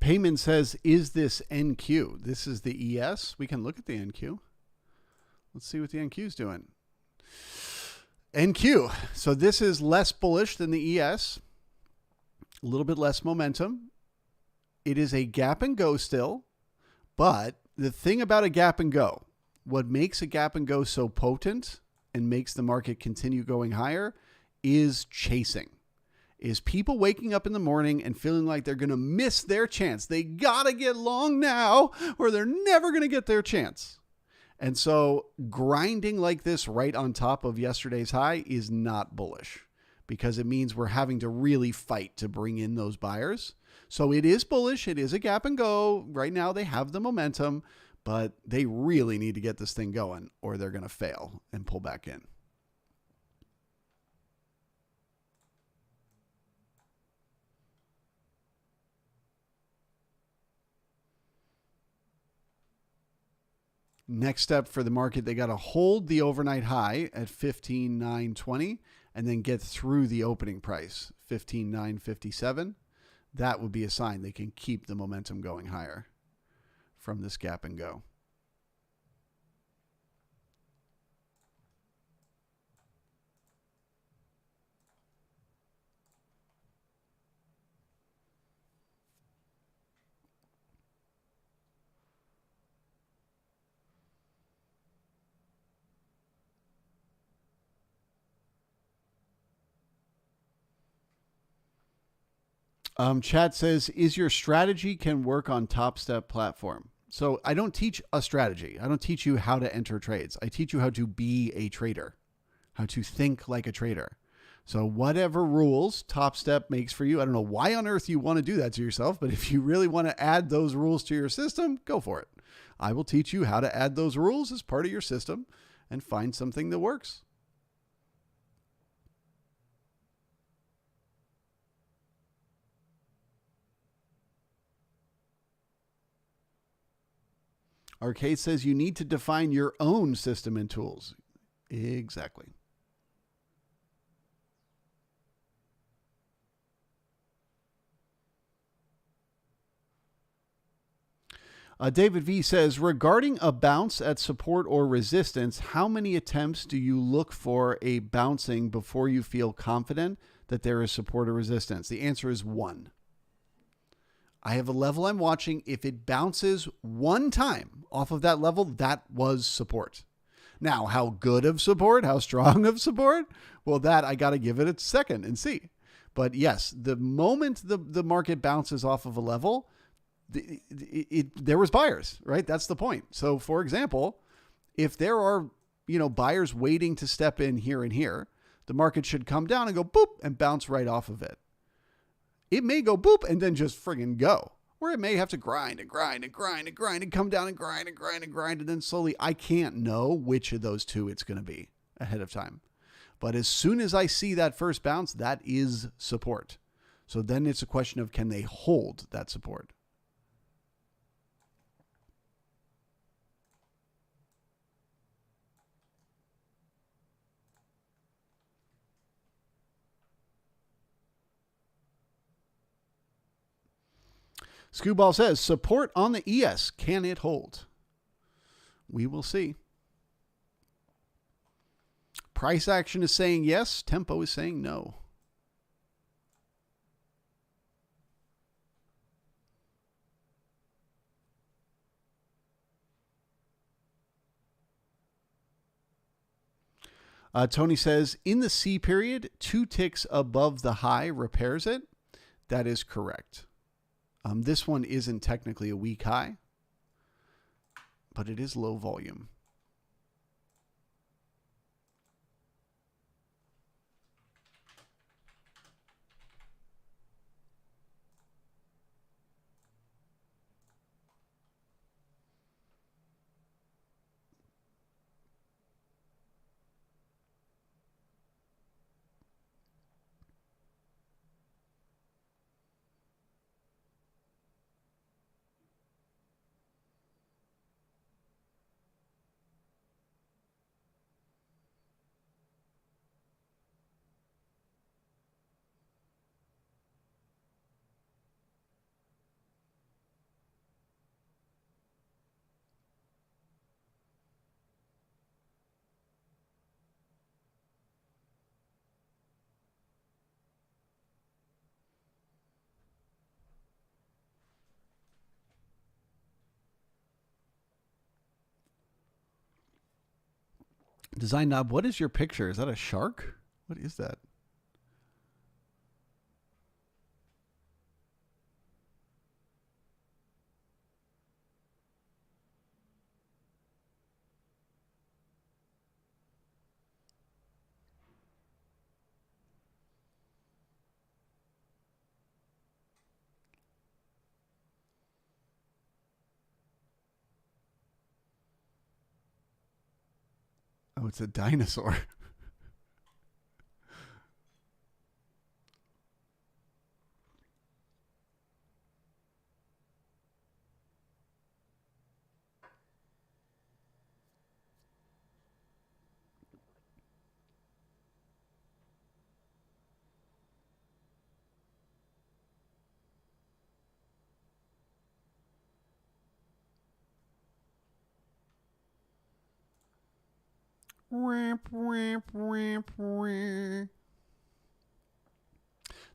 Payment says, is this NQ? This is the ES. We can look at the NQ. Let's see what the NQ is doing. NQ. So this is less bullish than the ES. A little bit less momentum. It is a gap and go still. But the thing about a gap and go, what makes a gap and go so potent and makes the market continue going higher is chasing. Is people waking up in the morning and feeling like they're going to miss their chance. They got to get long now or they're never going to get their chance. And so grinding like this right on top of yesterday's high is not bullish because it means we're having to really fight to bring in those buyers. So it is bullish. It is a gap and go. Right now they have the momentum, but they really need to get this thing going or they're going to fail and pull back in. Next step for the market, they got to hold the overnight high at 15,920 and then get through the opening price, 15,957. That would be a sign they can keep the momentum going higher from this gap and go. Chat says, is your strategy can work on Top Step platform? So I don't teach a strategy. I don't teach you how to enter trades. I teach you how to be a trader, how to think like a trader. So whatever rules Top Step makes for you, I don't know why on earth you want to do that to yourself, but if you really want to add those rules to your system, go for it. I will teach you how to add those rules as part of your system and find something that works. Arcade says you need to define your own system and tools. Exactly. David V says, regarding a bounce at support or resistance, how many attempts do you look for a bouncing before you feel confident that there is support or resistance? The answer is 1. I have a level I'm watching. If it bounces one time off of that level, that was support. Now, how good of support, how strong of support? Well, that I got to give it a second and see. But yes, the moment the market bounces off of a level, there was buyers, right? That's the point. So for example, if there are, buyers waiting to step in here and here, the market should come down and go boop and bounce right off of it. It may go boop and then just friggin' go. Or it may have to grind and grind and grind and grind and come down and grind and grind and grind. And then slowly, I can't know which of those two it's going to be ahead of time. But as soon as I see that first bounce, that is support. So then it's a question of, can they hold that support? Scooball says, support on the ES. Can it hold? We will see. Price action is saying yes. Tempo is saying no. Tony says, in the C period, 2 ticks above the high repairs it. That is correct. This one isn't technically a weak high, but it is low volume. Design knob, what is your picture? Is that a shark? What is that? Oh, it's a dinosaur.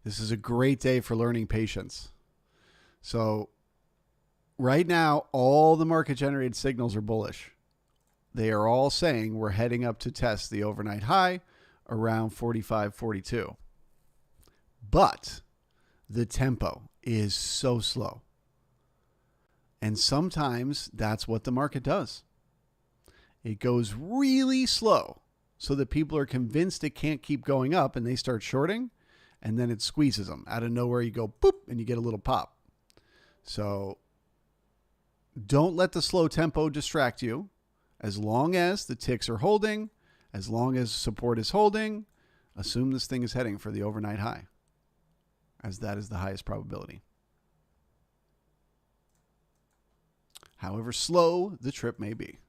This is a great day for learning patience. So right now, all the market generated signals are bullish. They are all saying we're heading up to test the overnight high around 45.42. But the tempo is so slow. And sometimes that's what the market does. It goes really slow so that people are convinced it can't keep going up and they start shorting, and then it squeezes them. Out of nowhere, you go boop and you get a little pop. So don't let the slow tempo distract you. As long as the ticks are holding, as long as support is holding, assume this thing is heading for the overnight high, as that is the highest probability. However slow the trip may be.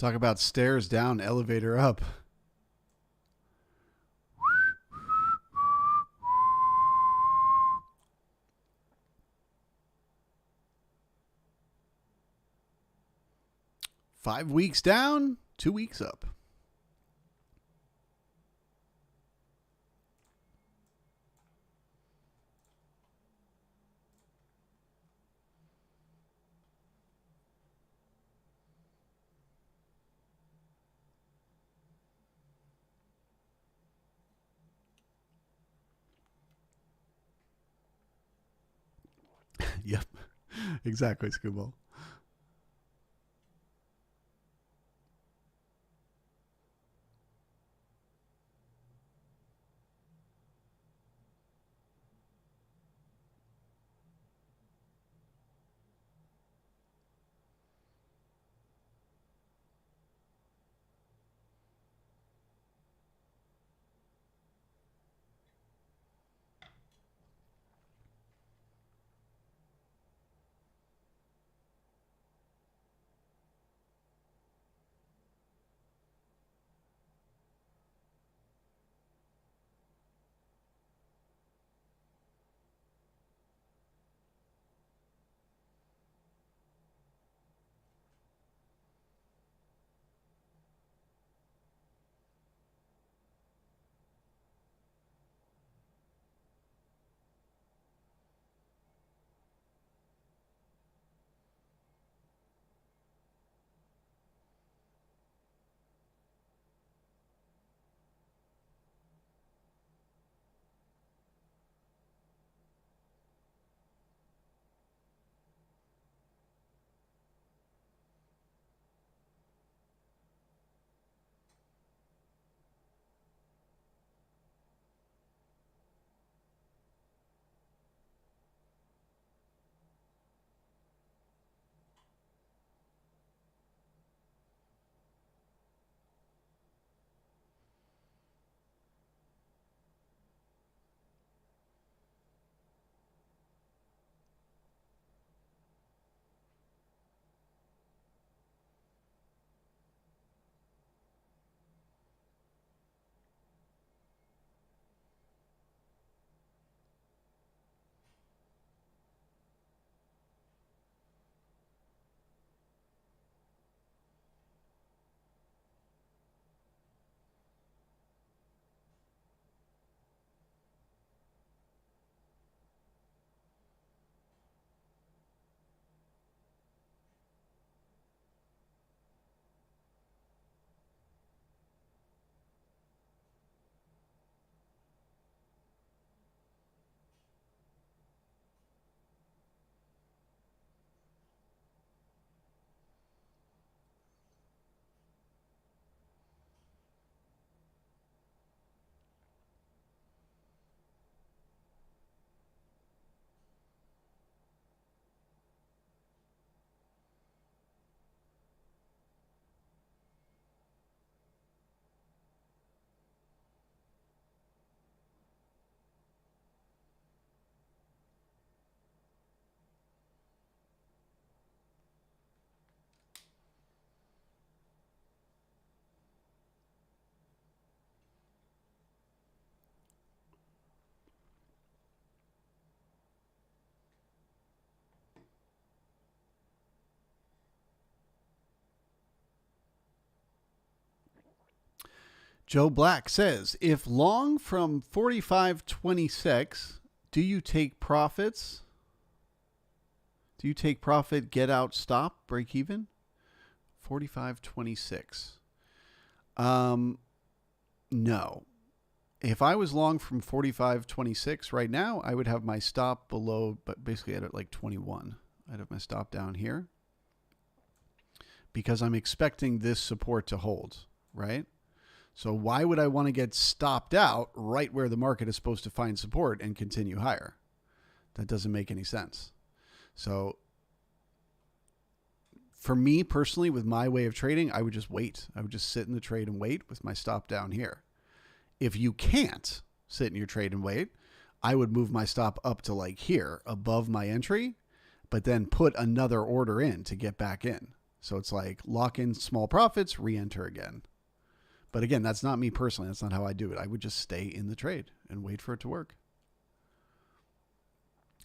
Talk about stairs down, elevator up. Five weeks down, 2 weeks up. Yep, exactly, Scuba. Joe Black says, if long from 45.26, do you take profits? Do you take profit, get out, stop, break even? 45.26. No. If I was long from 45.26 right now, I would have my stop below, but basically at like 21. I'd have my stop down here because I'm expecting this support to hold, right? So why would I want to get stopped out right where the market is supposed to find support and continue higher? That doesn't make any sense. So for me personally, with my way of trading, I would just wait. I would just sit in the trade and wait with my stop down here. If you can't sit in your trade and wait, I would move my stop up to like here above my entry, but then put another order in to get back in. So it's like lock in small profits, re-enter again. But again, that's not me personally. That's not how I do it. I would just stay in the trade and wait for it to work.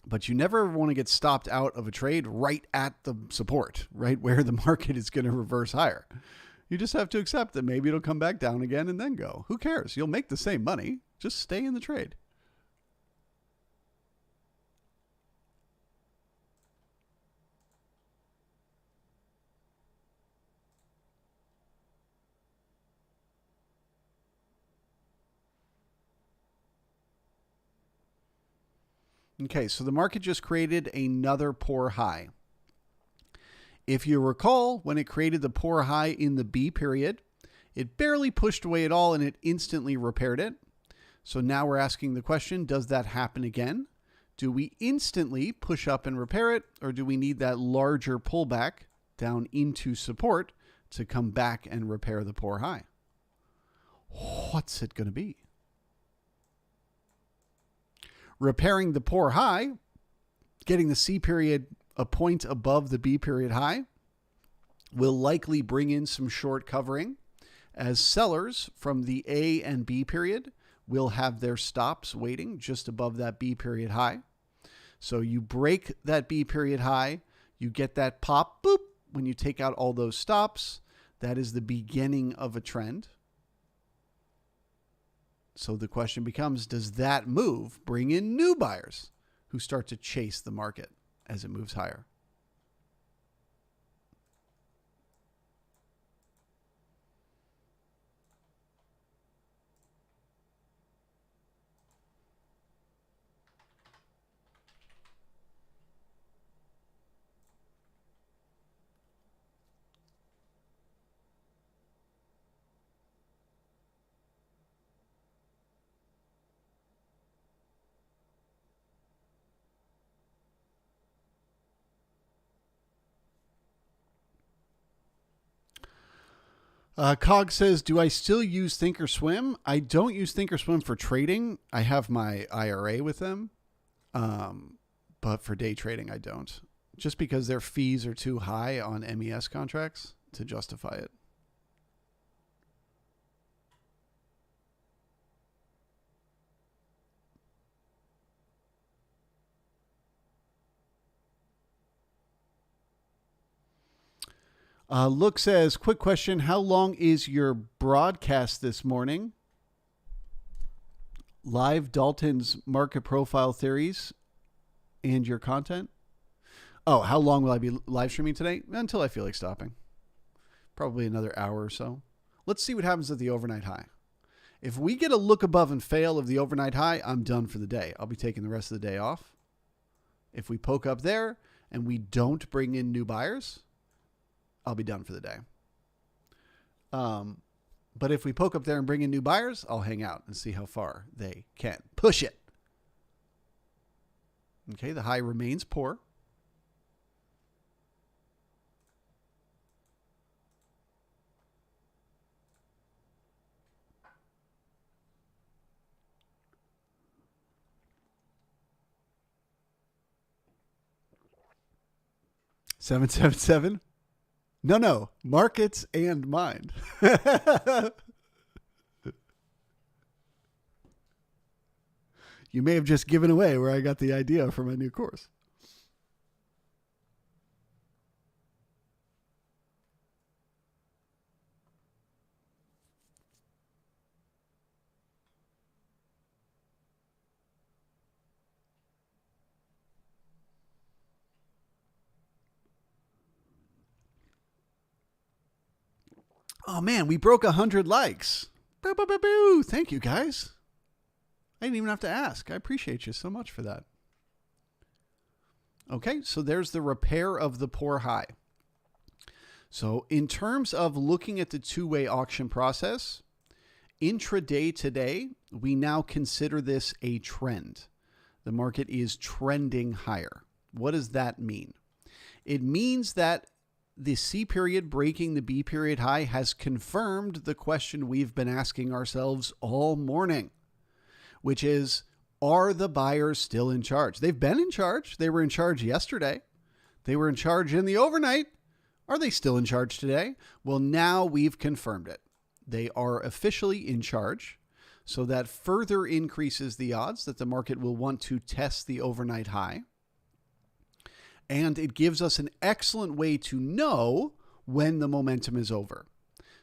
But you never want to get stopped out of a trade right at the support, right where the market is going to reverse higher. You just have to accept that maybe it'll come back down again and then go. Who cares? You'll make the same money. Just stay in the trade. Okay, so the market just created another poor high. If you recall, when it created the poor high in the B period, it barely pushed away at all and it instantly repaired it. So now we're asking the question, does that happen again? Do we instantly push up and repair it, or do we need that larger pullback down into support to come back and repair the poor high? What's it going to be? Repairing the poor high, getting the C period a point above the B period high, will likely bring in some short covering, as sellers from the A and B period will have their stops waiting just above that B period high. So you break that B period high, you get that pop, boop, when you take out all those stops. That is the beginning of a trend. So the question becomes, does that move bring in new buyers who start to chase the market as it moves higher? Cog says, do I still use Thinkorswim? I don't use Thinkorswim for trading. I have my IRA with them. But for day trading, I don't. Just because their fees are too high on MES contracts to justify it. Look says, quick question. How long is your broadcast this morning? Live Dalton's market profile theories and your content? Oh, how long will I be live streaming today? Until I feel like stopping. Probably another hour or so. Let's see what happens at the overnight high. If we get a look above and fail of the overnight high, I'm done for the day. I'll be taking the rest of the day off. If we poke up there and we don't bring in new buyers, I'll be done for the day. But if we poke up there and bring in new buyers, I'll hang out and see how far they can push it. Okay, the high remains poor. $777. No, markets and mind. You may have just given away where I got the idea for my new course. Oh man, we broke 100 likes. Boo, boo, boo, boo. Thank you guys. I didn't even have to ask. I appreciate you so much for that. Okay, so there's the repair of the poor high. So in terms of looking at the two-way auction process, intraday today, we now consider this a trend. The market is trending higher. What does that mean? It means that the C period breaking the B period high has confirmed the question we've been asking ourselves all morning, which is, are the buyers still in charge? They've been in charge. They were in charge yesterday. They were in charge in the overnight. Are they still in charge today? Well, now we've confirmed it. They are officially in charge. So that further increases the odds that the market will want to test the overnight high. And it gives us an excellent way to know when the momentum is over.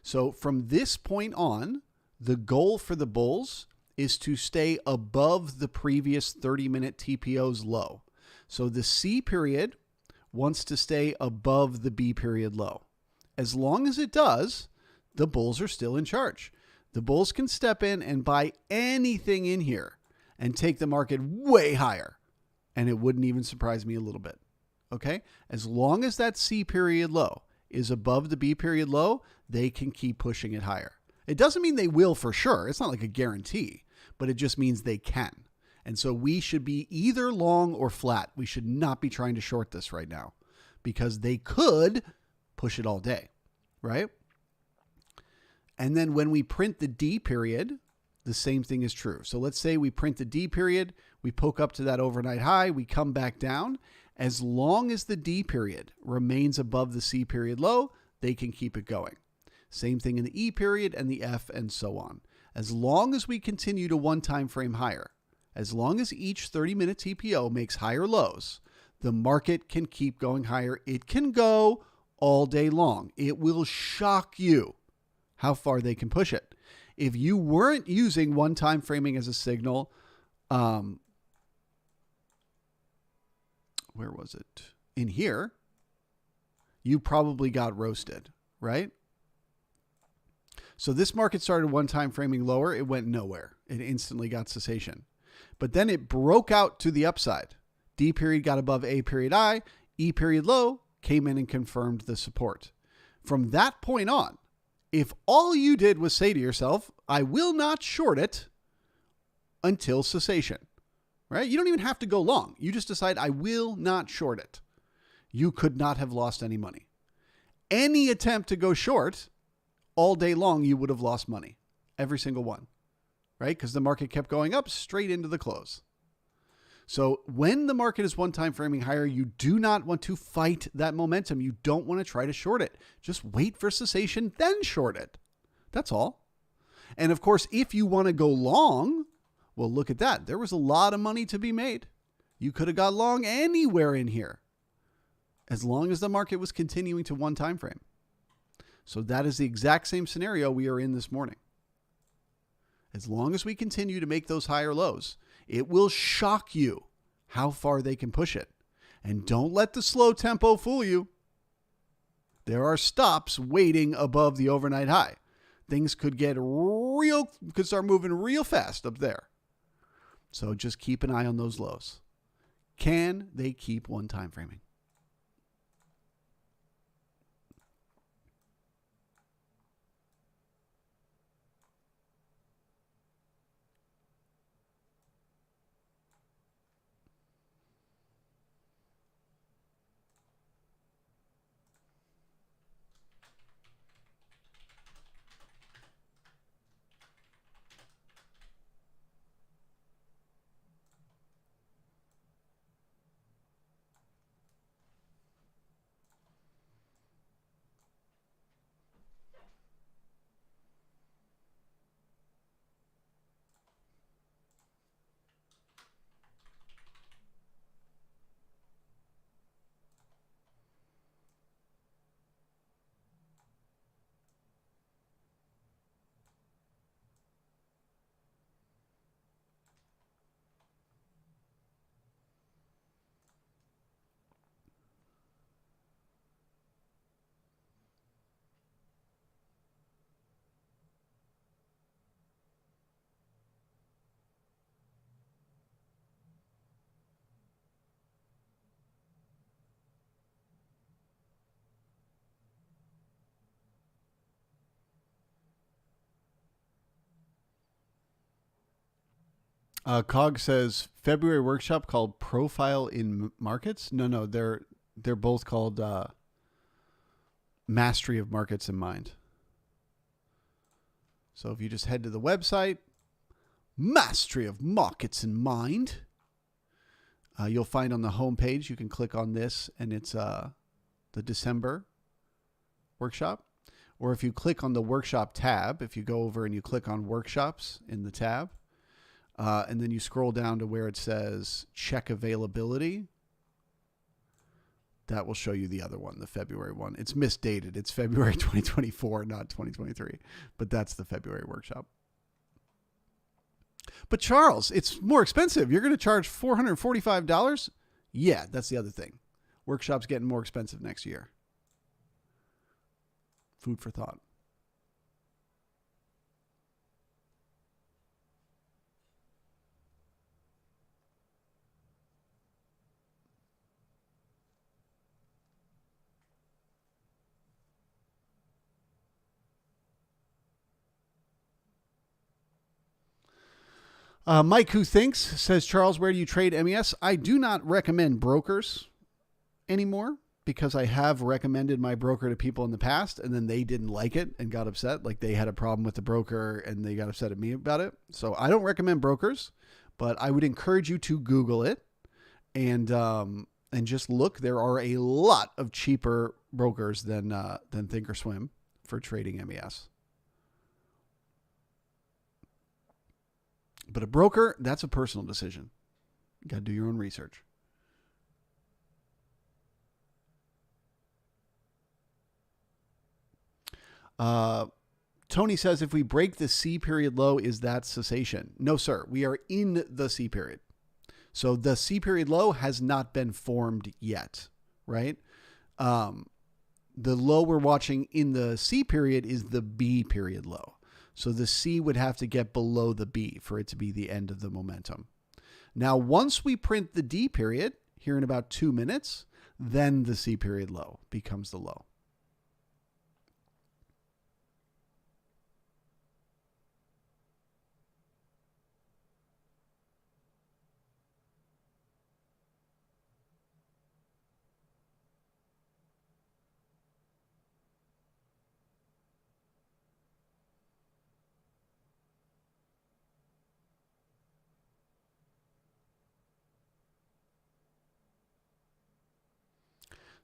So from this point on, the goal for the bulls is to stay above the previous 30-minute TPO's low. So the C period wants to stay above the B period low. As long as it does, the bulls are still in charge. The bulls can step in and buy anything in here and take the market way higher. And it wouldn't even surprise me a little bit. Okay? As long as that C period low is above the B period low, they can keep pushing it higher. It doesn't mean they will for sure. It's not like a guarantee, but it just means they can. And so we should be either long or flat. We should not be trying to short this right now because they could push it all day, right? And then when we print the D period, the same thing is true. So let's say we print the D period, we poke up to that overnight high, we come back down. As long as the D period remains above the C period low, they can keep it going. Same thing in the E period and the F and so on. As long as we continue to one time frame higher, as long as each 30-minute TPO makes higher lows, the market can keep going higher. It can go all day long. It will shock you how far they can push it. If you weren't using one time framing as a signal, where was it? In here, you probably got roasted, right? So this market started one time framing lower. It went nowhere. It instantly got cessation. But then it broke out to the upside. D period got above A period I. E period low came in and confirmed the support. From that point on, if all you did was say to yourself, I will not short it until cessation, right? You don't even have to go long. You just decide, I will not short it. You could not have lost any money. Any attempt to go short all day long, you would have lost money. Every single one, right? Because the market kept going up straight into the close. So when the market is one time framing higher, you do not want to fight that momentum. You don't want to try to short it. Just wait for cessation, then short it. That's all. And of course, if you want to go long, well, look at that. There was a lot of money to be made. You could have got long anywhere in here, as long as the market was continuing to one time frame. So that is the exact same scenario we are in this morning. As long as we continue to make those higher lows, it will shock you how far they can push it. And don't let the slow tempo fool you. There are stops waiting above the overnight high. Things could start moving real fast up there. So just keep an eye on those lows. Can they keep one time framing? Cog says February workshop called Profile in Markets. No, they're both called Mastery of Markets in Mind. So if you just head to the website, Mastery of Markets in Mind, you'll find on the homepage, you can click on this, and it's the December workshop. Or if you click on the workshop tab, if you go over and you click on workshops in the tab, and then you scroll down to where it says check availability, that will show you the other one, the February one. It's misdated. It's February 2024, not 2023. But that's the February workshop. But Charles, it's more expensive. You're going to charge $445? Yeah, that's the other thing. Workshop's getting more expensive next year. Food for thought. Mike, who thinks, says, Charles, where do you trade MES? I do not recommend brokers anymore because I have recommended my broker to people in the past and then they didn't like it and got upset. Like they had a problem with the broker and they got upset at me about it. So I don't recommend brokers, but I would encourage you to Google it and just look. There are a lot of cheaper brokers than Thinkorswim for trading MES. But a broker, that's a personal decision. You got to do your own research. Tony says, if we break the C period low, is that cessation? No, sir. We are in the C period. So the C period low has not been formed yet, right? The low we're watching in the C period is the B period low. So the C would have to get below the B for it to be the end of the momentum. Now, once we print the D period here in about 2 minutes, then the C period low becomes the low.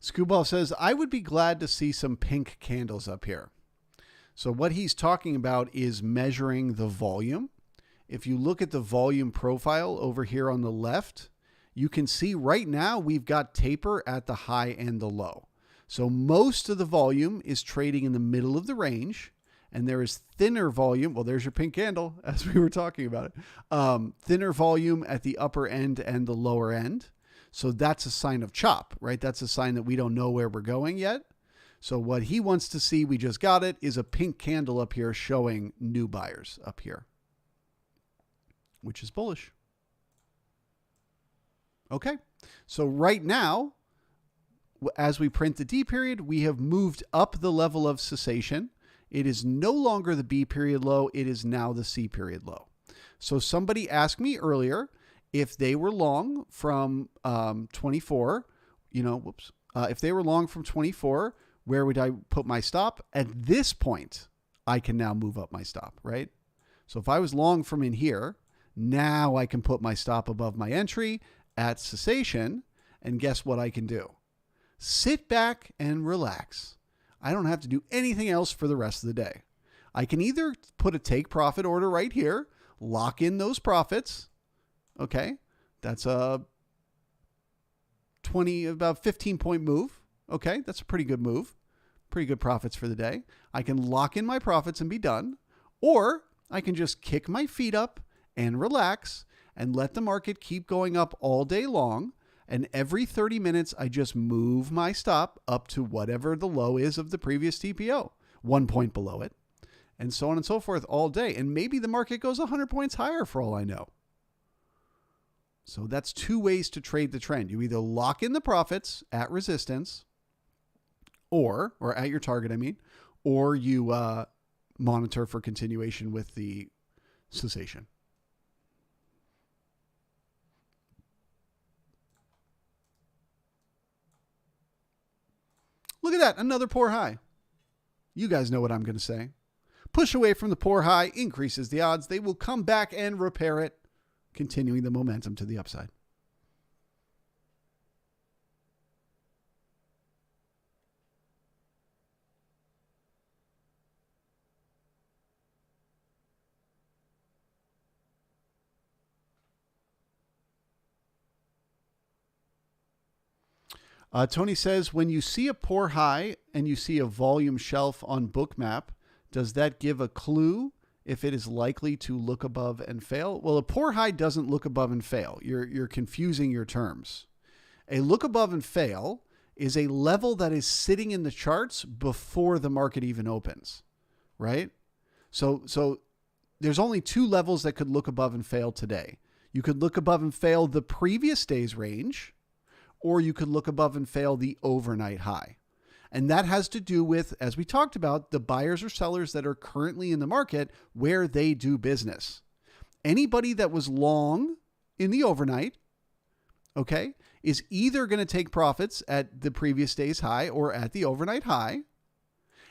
Scooball says, I would be glad to see some pink candles up here. So what he's talking about is measuring the volume. If you look at the volume profile over here on the left, you can see right now we've got taper at the high and the low. So most of the volume is trading in the middle of the range, and there is thinner volume. Well, there's your pink candle as we were talking about it. Thinner volume at the upper end and the lower end. So that's a sign of chop, right? That's a sign that we don't know where we're going yet. So what he wants to see, we just got it, is a pink candle up here showing new buyers up here, which is bullish. Okay. So right now, as we print the D period, we have moved up the level of cessation. It is no longer the B period low. It is now the C period low. So somebody asked me earlier, if they were long from 24, if they were long from 24, where would I put my stop? At this point, I can now move up my stop, right? So if I was long from in here, now I can put my stop above my entry at cessation, and guess what I can do? Sit back and relax. I don't have to do anything else for the rest of the day. I can either put a take profit order right here, lock in those profits. Okay, that's a about 15-point move. Okay, that's a pretty good move. Pretty good profits for the day. I can lock in my profits and be done. Or I can just kick my feet up and relax and let the market keep going up all day long. And every 30 minutes, I just move my stop up to whatever the low is of the previous TPO, 1 point below it, and so on and so forth all day. And maybe the market goes 100 points higher for all I know. So that's two ways to trade the trend. You either lock in the profits at resistance or at your target, or you monitor for continuation with the cessation. Look at that, another poor high. You guys know what I'm going to say. Push away from the poor high increases the odds they will come back and repair it, continuing the momentum to the upside. Tony says, when you see a poor high and you see a volume shelf on Bookmap, does that give a clue if it is likely to look above and fail? Well, a poor high doesn't look above and fail. You're confusing your terms. A look above and fail is a level that is sitting in the charts before the market even opens, right? So there's only two levels that could look above and fail today. You could look above and fail the previous day's range, or you could look above and fail the overnight high. And that has to do with, as we talked about, the buyers or sellers that are currently in the market where they do business. Anybody that was long in the overnight, okay, is either going to take profits at the previous day's high or at the overnight high.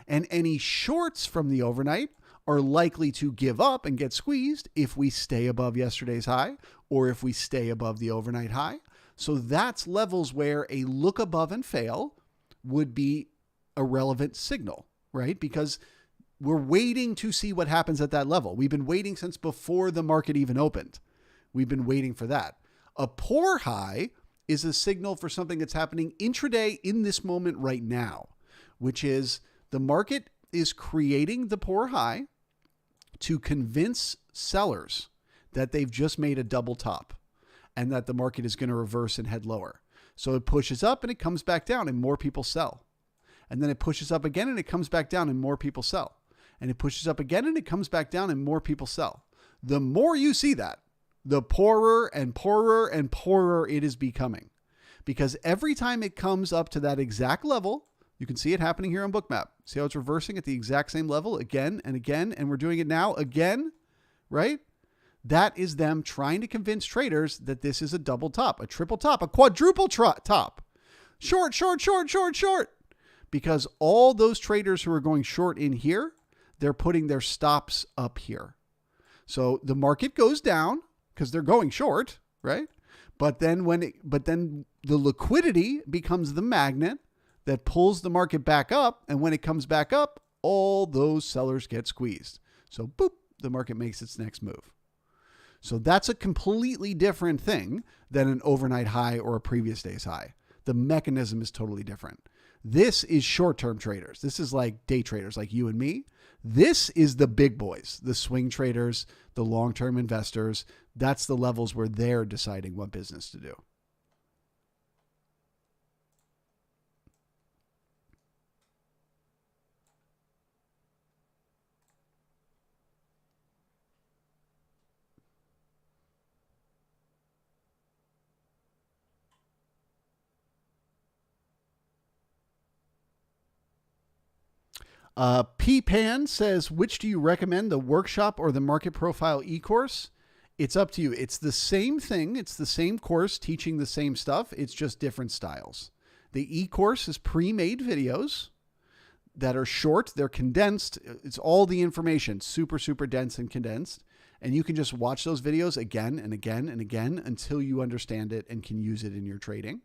And any shorts from the overnight are likely to give up and get squeezed if we stay above yesterday's high or if we stay above the overnight high. So that's levels where a look above and fail would be a relevant signal, right? Because we're waiting to see what happens at that level. We've been waiting since before the market even opened. We've been waiting for that. A poor high is a signal for something that's happening intraday in this moment right now, which is the market is creating the poor high to convince sellers that they've just made a double top and that the market is going to reverse and head lower. So it pushes up and it comes back down and more people sell. And then it pushes up again and it comes back down and more people sell. And it pushes up again and it comes back down and more people sell. The more you see that, the poorer and poorer and poorer it is becoming. Because every time it comes up to that exact level, you can see it happening here on Bookmap. See how it's reversing at the exact same level again and again, and we're doing it now again, right? That is them trying to convince traders that this is a double top, a triple top, a quadruple top. Short, short, short, short, short. Because all those traders who are going short in here, they're putting their stops up here. So the market goes down because they're going short, right? But then the liquidity becomes the magnet that pulls the market back up. And when it comes back up, all those sellers get squeezed. So boop, the market makes its next move. So that's a completely different thing than an overnight high or a previous day's high. The mechanism is totally different. This is short-term traders. This is like day traders like you and me. This is the big boys, the swing traders, the long-term investors. That's the levels where they're deciding what business to do. P-Pan says, which do you recommend, the workshop or the market profile e-course? It's up to you. It's the same thing. It's the same course teaching the same stuff. It's just different styles. The e-course is pre-made videos that are short. They're condensed. It's all the information, super, super dense and condensed. And you can just watch those videos again and again and again until you understand it and can use it in your trading.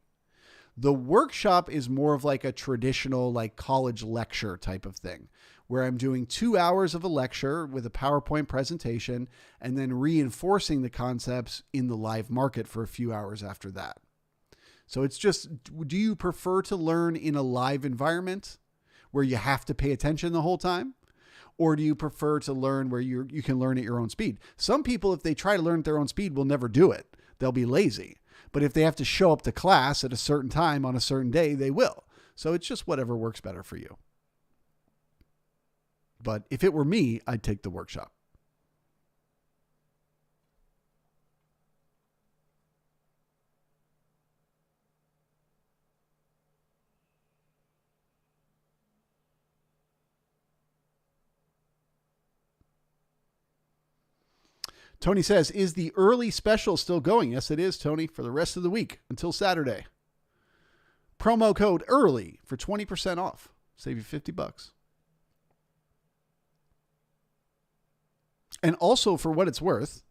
The workshop is more of like a traditional, like college lecture type of thing, where I'm doing 2 hours of a lecture with a PowerPoint presentation and then reinforcing the concepts in the live market for a few hours after that. So it's just, do you prefer to learn in a live environment where you have to pay attention the whole time? Or do you prefer to learn where you can learn at your own speed? Some people, if they try to learn at their own speed, will never do it. They'll be lazy. But if they have to show up to class at a certain time on a certain day, they will. So it's just whatever works better for you. But if it were me, I'd take the workshop. Tony says, is the early special still going? Yes, it is, Tony, for the rest of the week until Saturday. Promo code EARLY for 20% off. Save you $50. And also, for what it's worth,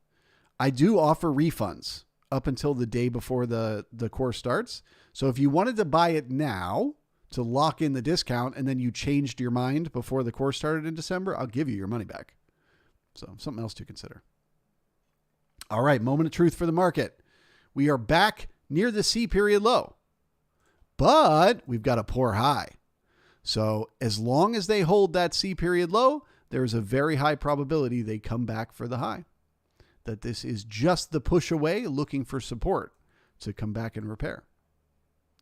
I do offer refunds up until the day before the course starts. So if you wanted to buy it now to lock in the discount and then you changed your mind before the course started in December, I'll give you your money back. So something else to consider. All right, moment of truth for the market. We are back near the C period low. but we've got a poor high. So as long as they hold that C period low, there's a very high probability they come back for the high. That this is just the push away looking for support to come back and repair.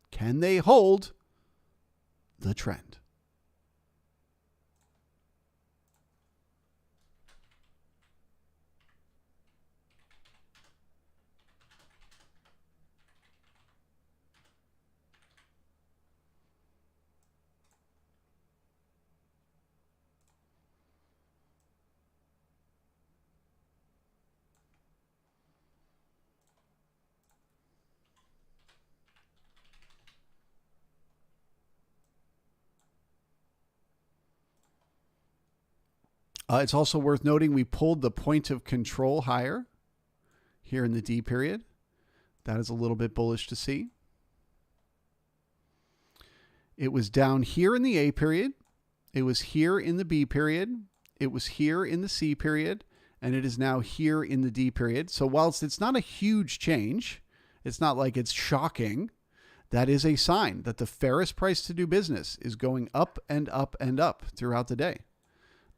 Can they hold the trend? It's also worth noting we pulled the point of control higher here in the D period. That is a little bit bullish to see. It was down here in the A period. It was here in the B period. It was here in the C period. And it is now here in the D period. So whilst it's not a huge change, it's not like it's shocking, that is a sign that the fairest price to do business is going up and up and up throughout the day.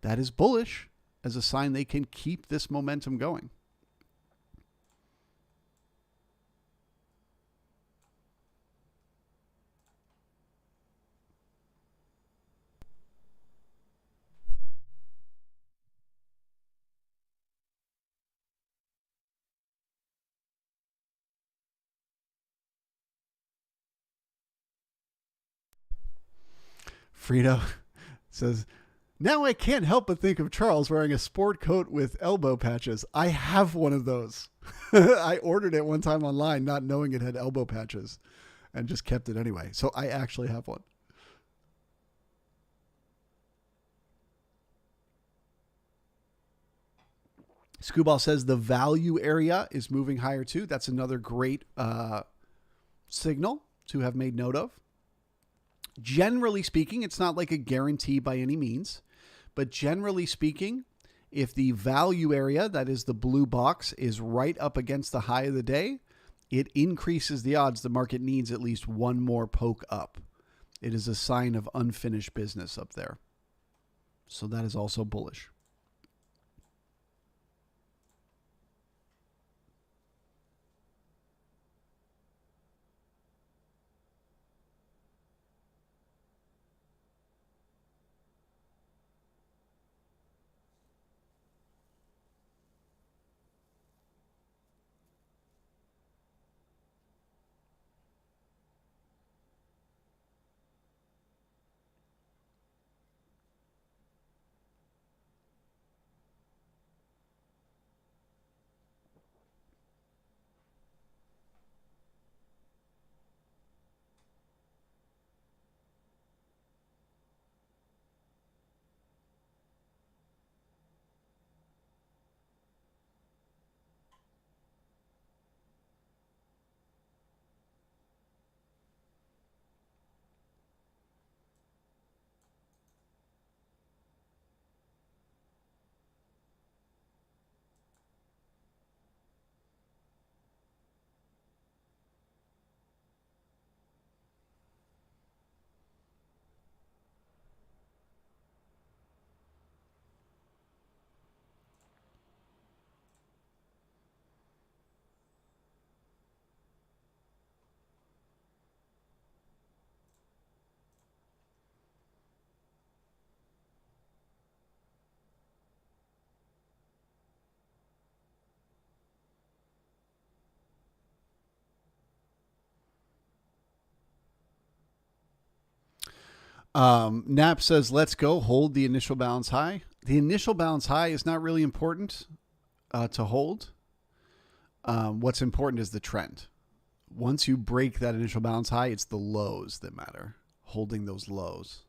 That is bullish as a sign they can keep this momentum going. Frito says, now I can't help but think of Charles wearing a sport coat with elbow patches. I have one of those. I ordered it one time online, not knowing it had elbow patches, and just kept it anyway. So I actually have one. Scooball says the value area is moving higher too. That's another great signal to have made note of. Generally speaking, it's not like a guarantee by any means, but generally speaking, if the value area, that is the blue box, is right up against the high of the day, it increases the odds the market needs at least one more poke up. It is a sign of unfinished business up there. So that is also bullish. Nap says, let's go hold the initial balance high. The initial balance high is not really important to hold. What's important is the trend. Once you break that initial balance high, it's the lows that matter, holding those lows.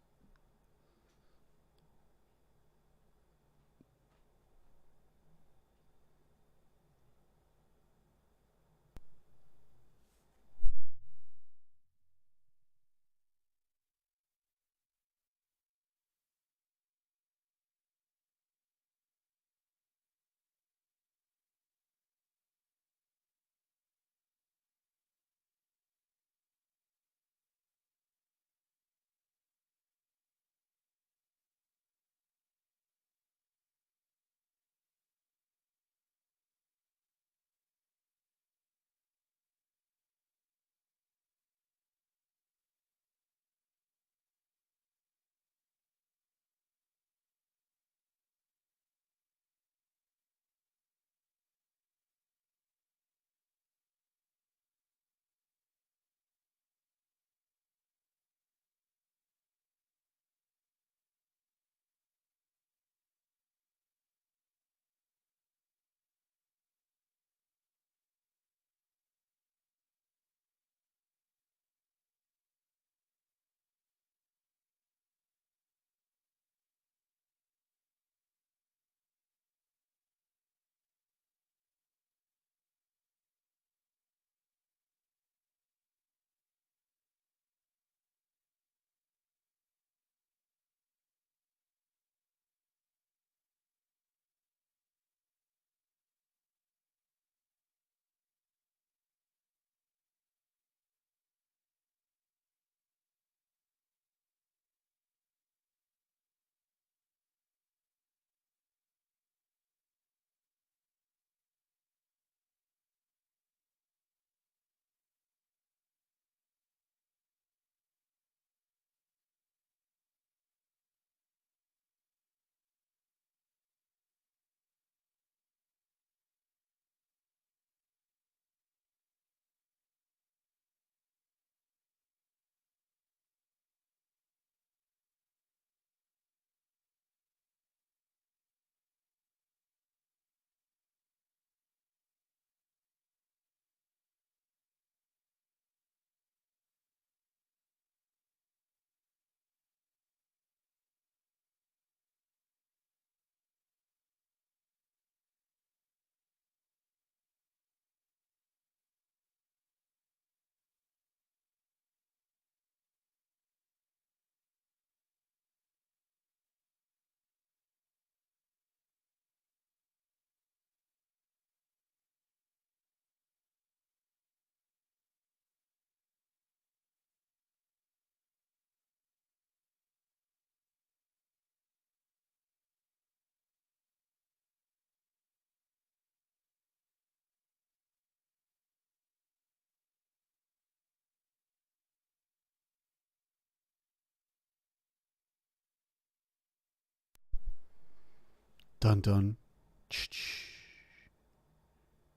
Dun dun.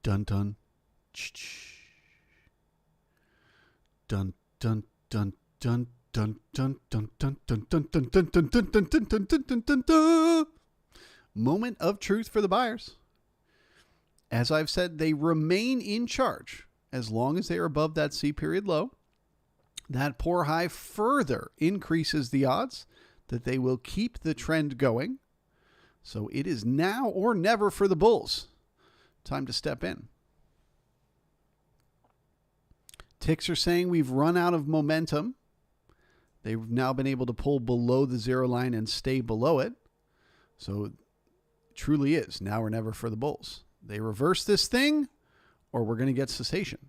Dun dun. Dun dun dun dun dun dun dun dun dun dun dun dun dun dun dun dun dun dun dun dun. Moment of truth for the buyers. As I've said, they remain in charge as long as they are above that C period low. That poor high further increases the odds that they will keep the trend going. So it is now or never for the bulls. Time to step in. Ticks are saying we've run out of momentum. They've now been able to pull below the zero line and stay below it. So it truly is now or never for the bulls. They reverse this thing or we're going to get cessation.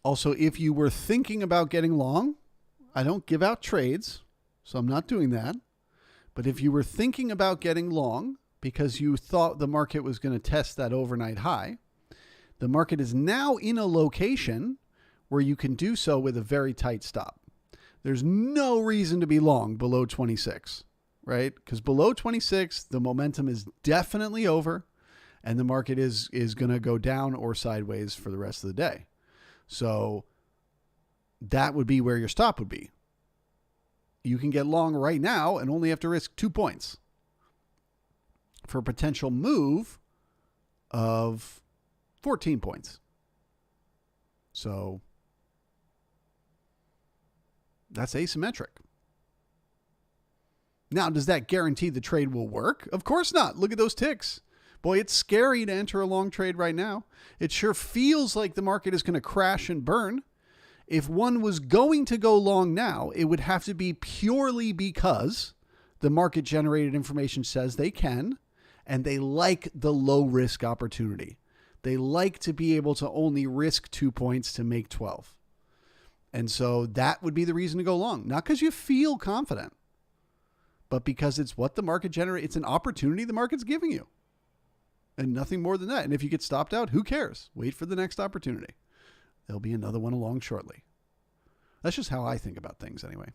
Also, if you were thinking about getting long, I don't give out trades, so I'm not doing that. But if you were thinking about getting long because you thought the market was going to test that overnight high, the market is now in a location where you can do so with a very tight stop. There's no reason to be long below 26, right? Because below 26, the momentum is definitely over and the market is going to go down or sideways for the rest of the day. So that would be where your stop would be. You can get long right now and only have to risk 2 points for a potential move of 14 points. So that's asymmetric. Now, does that guarantee the trade will work? Of course not. Look at those ticks. Boy, it's scary to enter a long trade right now. It sure feels like the market is going to crash and burn. If one was going to go long now, it would have to be purely because the market generated information says they can, and they like the low risk opportunity. They like to be able to only risk 2 points to make 12. And so that would be the reason to go long. Not because you feel confident, but because it's what the market generates. It's an opportunity the market's giving you. And nothing more than that. And if you get stopped out, who cares? Wait for the next opportunity. There'll be another one along shortly. That's just how I think about things anyway.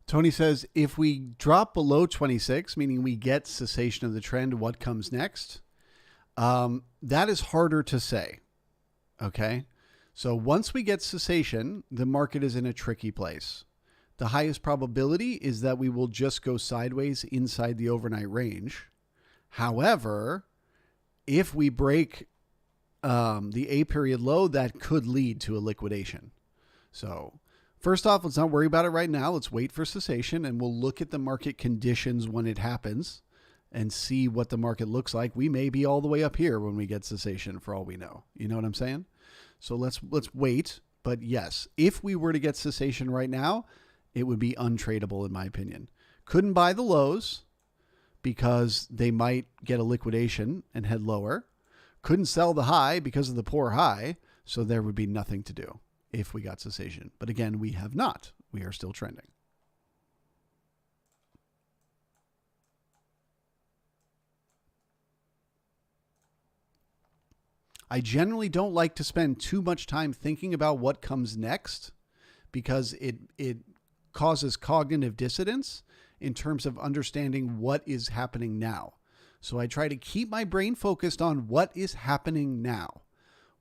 Tony says, if we drop below 26, meaning we get cessation of the trend, what comes next? That is harder to say. Okay. So once we get cessation, the market is in a tricky place. The highest probability is that we will just go sideways inside the overnight range. However, if we break the A period low, that could lead to a liquidation. So first off, let's not worry about it right now. Let's wait for cessation and we'll look at the market conditions when it happens and see what the market looks like. We may be all the way up here when we get cessation for all we know. You know what I'm saying? So let's wait. But yes, if we were to get cessation right now, it would be untradeable in my opinion. Couldn't buy the lows because they might get a liquidation and head lower. Couldn't sell the high because of the poor high. So there would be nothing to do if we got cessation. But again, we have not. We are still trending. I generally don't like to spend too much time thinking about what comes next because it causes cognitive dissonance in terms of understanding what is happening now. So I try to keep my brain focused on what is happening now.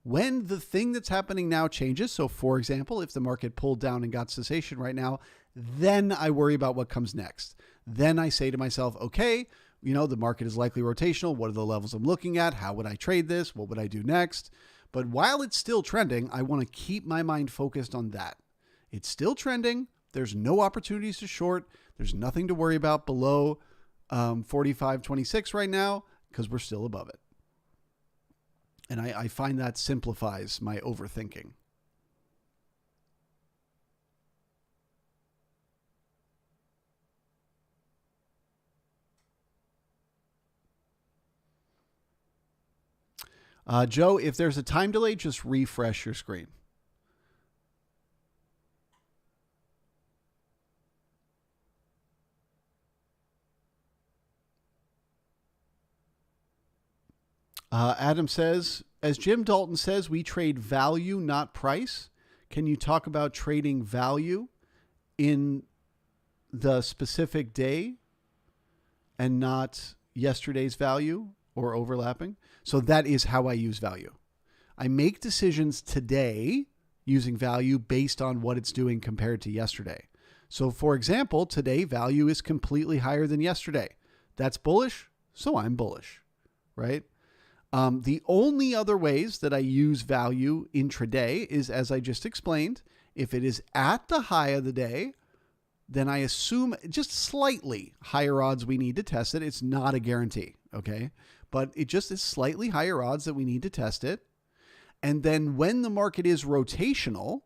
When the thing that's happening now changes, so for example, if the market pulled down and got cessation right now, then I worry about what comes next. Then I say to myself, okay, the market is likely rotational. What are the levels I'm looking at? How would I trade this? What would I do next? But while it's still trending, I want to keep my mind focused on that. It's still trending. There's no opportunities to short. There's nothing to worry about below 45.26 right now because we're still above it. And I find that simplifies my overthinking. Joe, if there's a time delay, just refresh your screen. Adam says, as Jim Dalton says, we trade value, not price. Can you talk about trading value in the specific day and not yesterday's value or overlapping? So that is how I use value. I make decisions today using value based on what it's doing compared to yesterday. So for example, today value is completely higher than yesterday. That's bullish, so I'm bullish, right? The only other ways that I use value intraday is, as I just explained, if it is at the high of the day, then I assume just slightly higher odds we need to test it. It's not a guarantee, okay? But it just is slightly higher odds that we need to test it. And then when the market is rotational,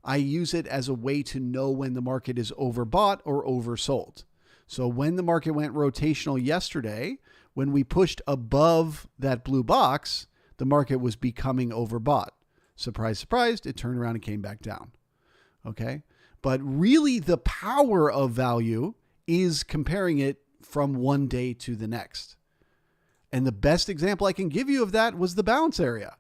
I use it as a way to know when the market is overbought or oversold. So when the market went rotational yesterday, when we pushed above that blue box, the market was becoming overbought. Surprise, surprise, it turned around and came back down. Okay? But really the power of value is comparing it from one day to the next. And the best example I can give you of that was the balance area.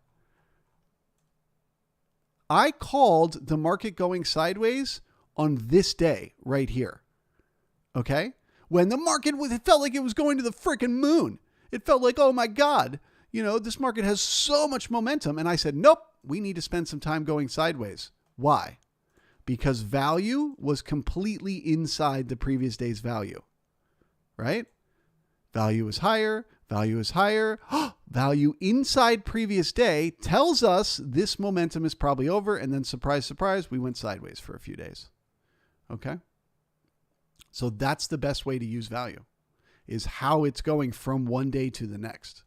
I called the market going sideways on this day right here. Okay? When the market it felt like it was going to the freaking moon. It felt like, oh my God, this market has so much momentum. And I said, nope, we need to spend some time going sideways. Why? Because value was completely inside the previous day's value, right? Value is higher. Value is higher. Value inside previous day tells us this momentum is probably over. And then surprise, surprise, we went sideways for a few days. Okay. So that's the best way to use value, is how it's going from one day to the next.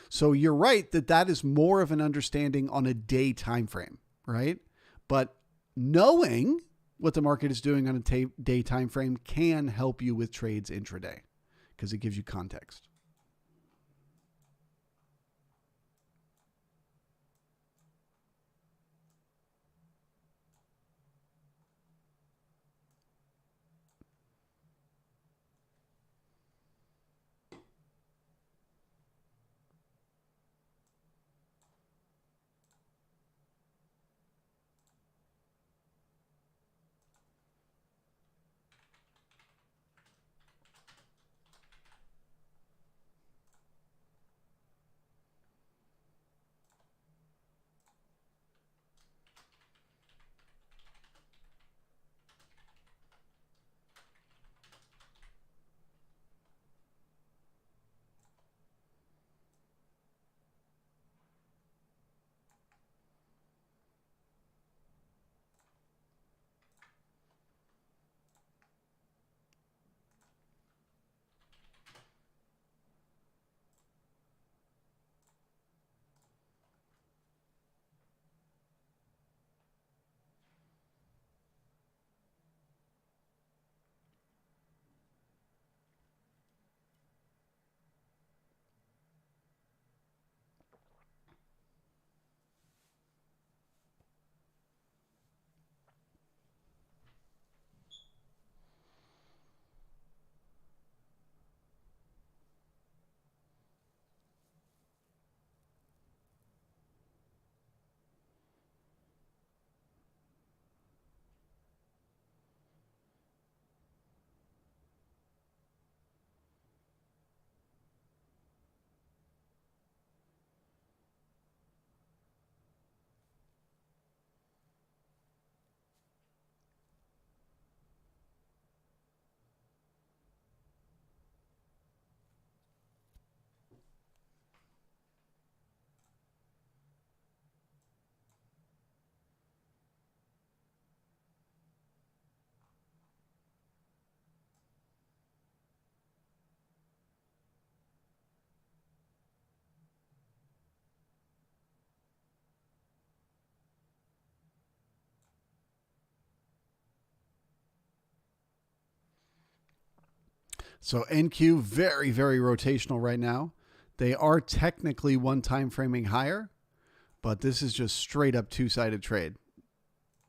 So you're right that is more of an understanding on a day time frame, right? But knowing what the market is doing on a day time frame can help you with trades intraday because it gives you context. So NQ, very, very rotational right now. They are technically one time framing higher, but this is just straight up two-sided trade.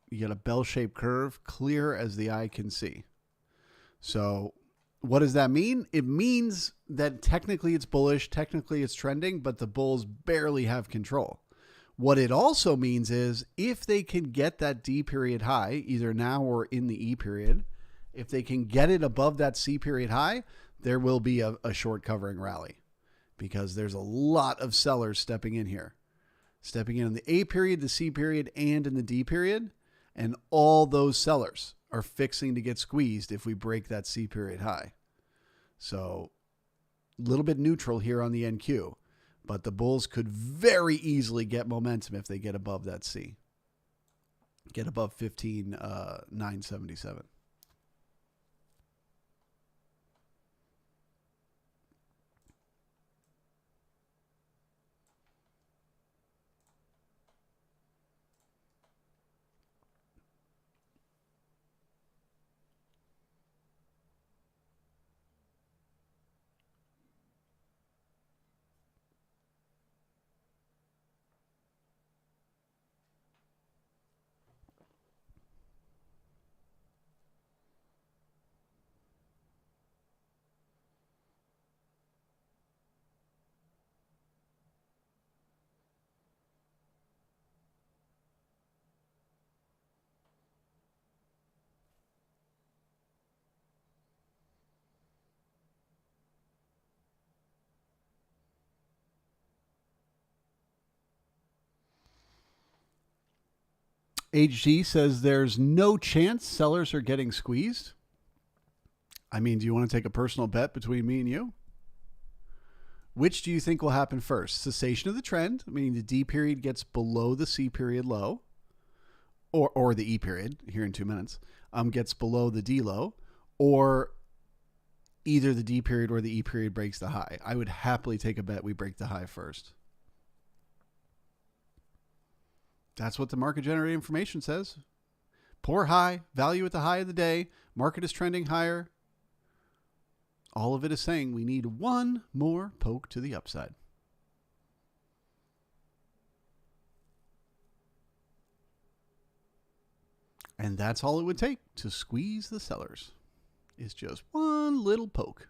You get a bell-shaped curve, clear as the eye can see. So what does that mean? It means that technically it's bullish, technically it's trending, but the bulls barely have control. What it also means is if they can get that D period high, either now or in the E period, if they can get it above that C period high, there will be a short covering rally because there's a lot of sellers stepping in here. Stepping in the A period, the C period, and in the D period. And all those sellers are fixing to get squeezed if we break that C period high. So a little bit neutral here on the NQ. But the bulls could very easily get momentum if they get above that C. Get above 15,977. HG says there's no chance sellers are getting squeezed. I mean, do you want to take a personal bet between me and you? Which do you think will happen first? Cessation of the trend, meaning the D period gets below the C period low, or the E period here in 2 minutes, gets below the D low, or either the D period or the E period breaks the high. I would happily take a bet we break the high first. That's what the market generated information says. Poor high, value at the high of the day, market is trending higher. All of it is saying we need one more poke to the upside. And that's all it would take to squeeze the sellers. Is just one little poke.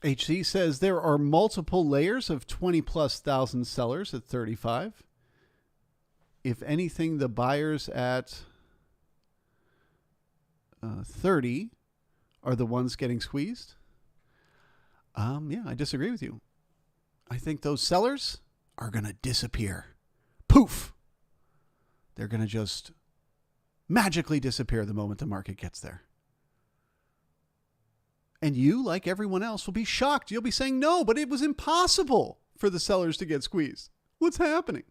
HC says there are multiple layers of 20,000+ sellers at 35. If anything, the buyers at 30 are the ones getting squeezed. Yeah, I disagree with you. I think those sellers are going to disappear. Poof! They're going to just magically disappear the moment the market gets there. And you, like everyone else, will be shocked. You'll be saying, no, but it was impossible for the sellers to get squeezed. What's happening?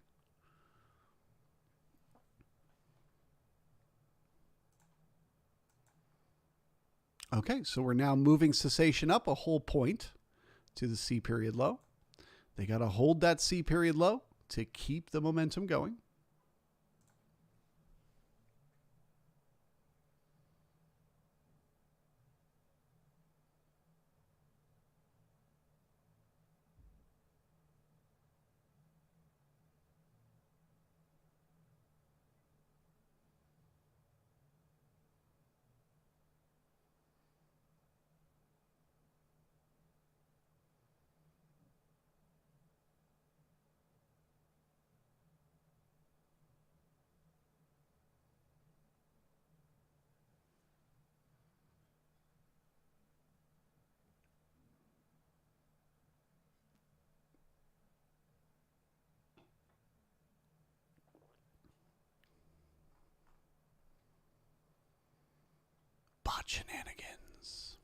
Okay, so we're now moving cessation up a whole point to the C period low. They got to hold that C period low to keep the momentum going. Not shenanigans.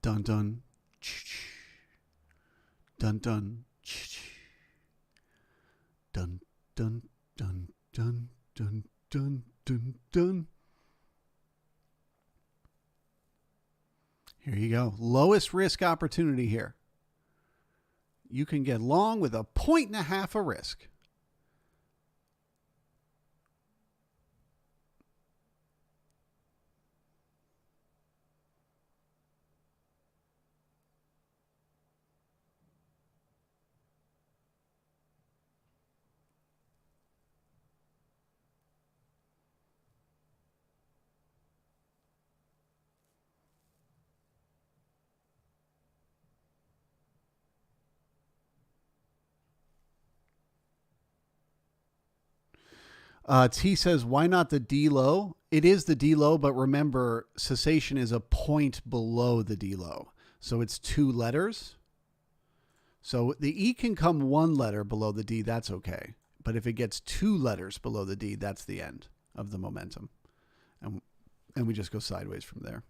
Dun dun. Dun dun. Dun dun dun dun dun dun dun dun. Here you go. Lowest risk opportunity here. You can get long with 1.5 points of risk. T says, why not the D low? It is the D low, but remember, cessation is a point below the D low. So it's 2 letters. So the E can come 1 letter below the D, that's okay. But if it gets 2 letters below the D, that's the end of the momentum. And we just go sideways from there.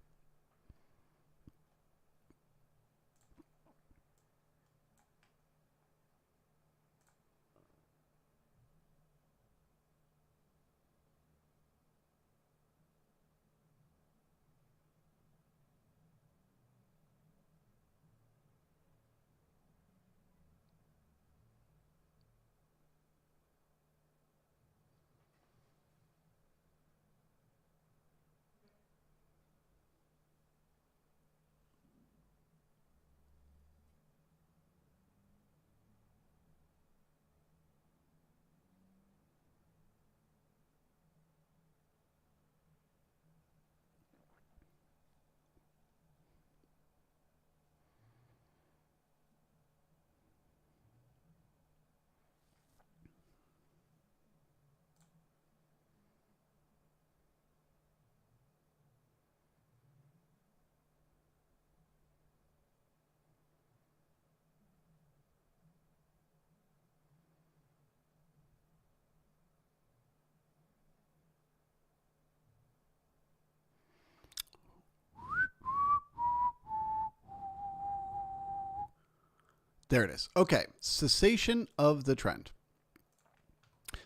There it is. Okay, cessation of the trend.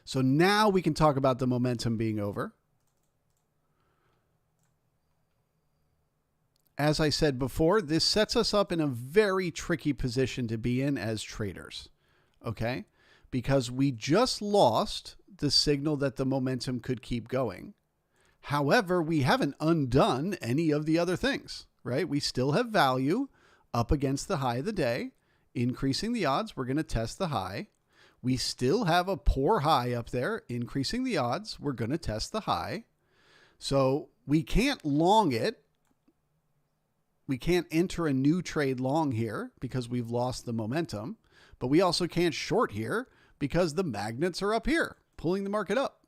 So now we can talk about the momentum being over. As I said before, this sets us up in a very tricky position to be in as traders, okay? Because we just lost the signal that the momentum could keep going. However, we haven't undone any of the other things, right? We still have value up against the high of the day, increasing the odds. We're going to test the high. We still have a poor high up there, increasing the odds. We're going to test the high. So we can't long it. We can't enter a new trade long here because we've lost the momentum, but we also can't short here because the magnets are up here, pulling the market up.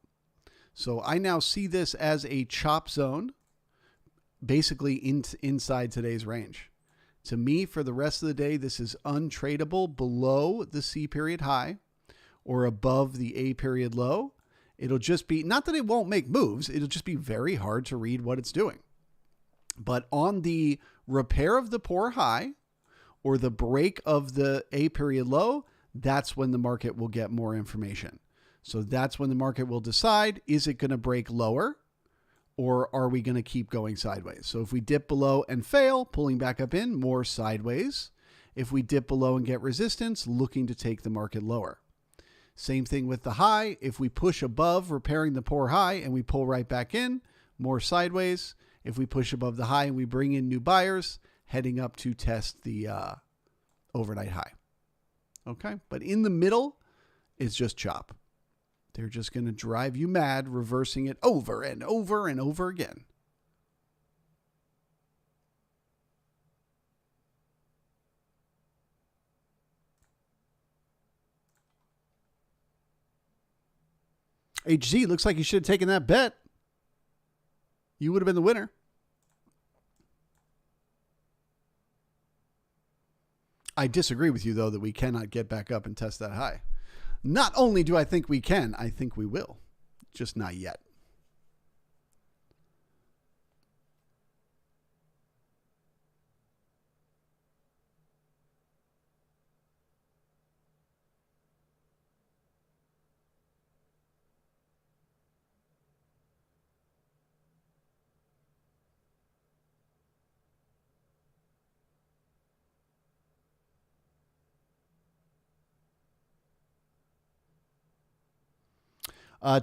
So I now see this as a chop zone, basically inside today's range. To me, for the rest of the day, this is untradeable below the C period high or above the A period low. It'll just be, not that it won't make moves, it'll just be very hard to read what it's doing. But on the repair of the poor high or the break of the A period low, that's when the market will get more information. So that's when the market will decide, is it going to break lower or are we going to keep going sideways? So if we dip below and fail, pulling back up in, more sideways. If we dip below and get resistance, looking to take the market lower. Same thing with the high. If we push above, repairing the poor high, and we pull right back in, more sideways. If we push above the high and we bring in new buyers, heading up to test the overnight high. Okay, but in the middle, it's just chop. They're just going to drive you mad, reversing it over and over and over again. HZ, looks like you should have taken that bet. You would have been the winner. I disagree with you, though, that we cannot get back up and test that high. Not only do I think we can, I think we will. Just not yet.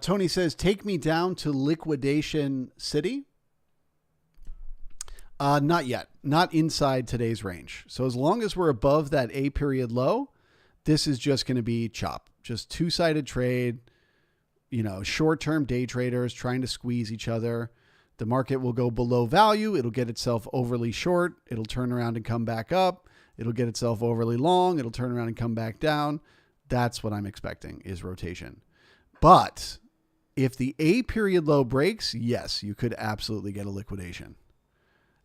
Tony says, take me down to liquidation city. Not yet. Not inside today's range. So as long as we're above that A period low, this is just going to be chop. Just two-sided trade, short-term day traders trying to squeeze each other. The market will go below value. It'll get itself overly short. It'll turn around and come back up. It'll get itself overly long. It'll turn around and come back down. That's what I'm expecting is rotation. But if the A period low breaks, yes, you could absolutely get a liquidation.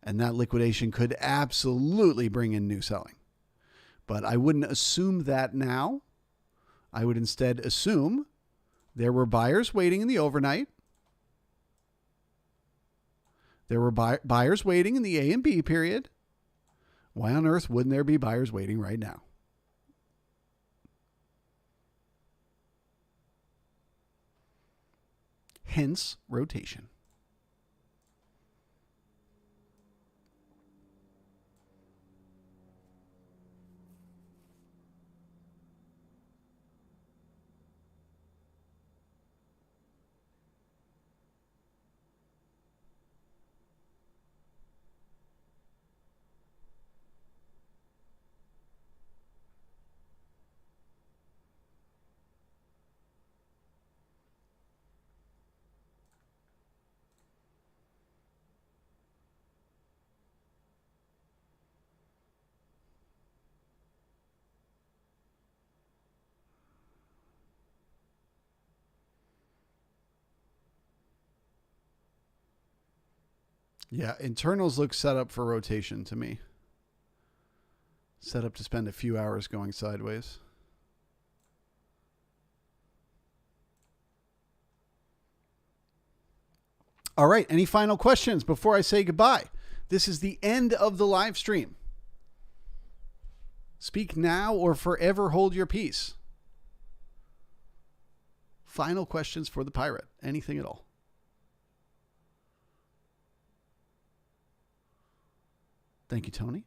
And that liquidation could absolutely bring in new selling. But I wouldn't assume that now. I would instead assume there were buyers waiting in the overnight. There were buyers waiting in the A and B period. Why on earth wouldn't there be buyers waiting right now? Hence, rotation. Yeah, internals look set up for rotation to me. Set up to spend a few hours going sideways. All right, any final questions before I say goodbye? This is the end of the live stream. Speak now or forever hold your peace. Final questions for the pirate. Anything at all? Thank you, Tony.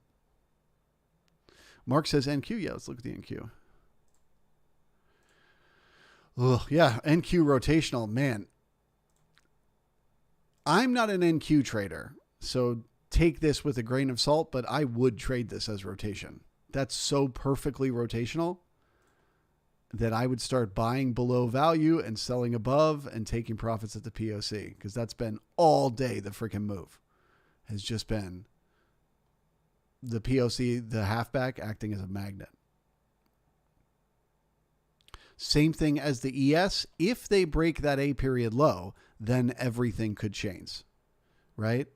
Mark says NQ. Yeah, let's look at the NQ. Ugh, yeah, NQ rotational. Man, I'm not an NQ trader, so take this with a grain of salt, but I would trade this as rotation. That's so perfectly rotational that I would start buying below value and selling above and taking profits at the POC, because that's been all day the freaking move. Has just been the POC, the halfback, acting as a magnet. Same thing as the ES. If they break that A period low, then everything could change, right?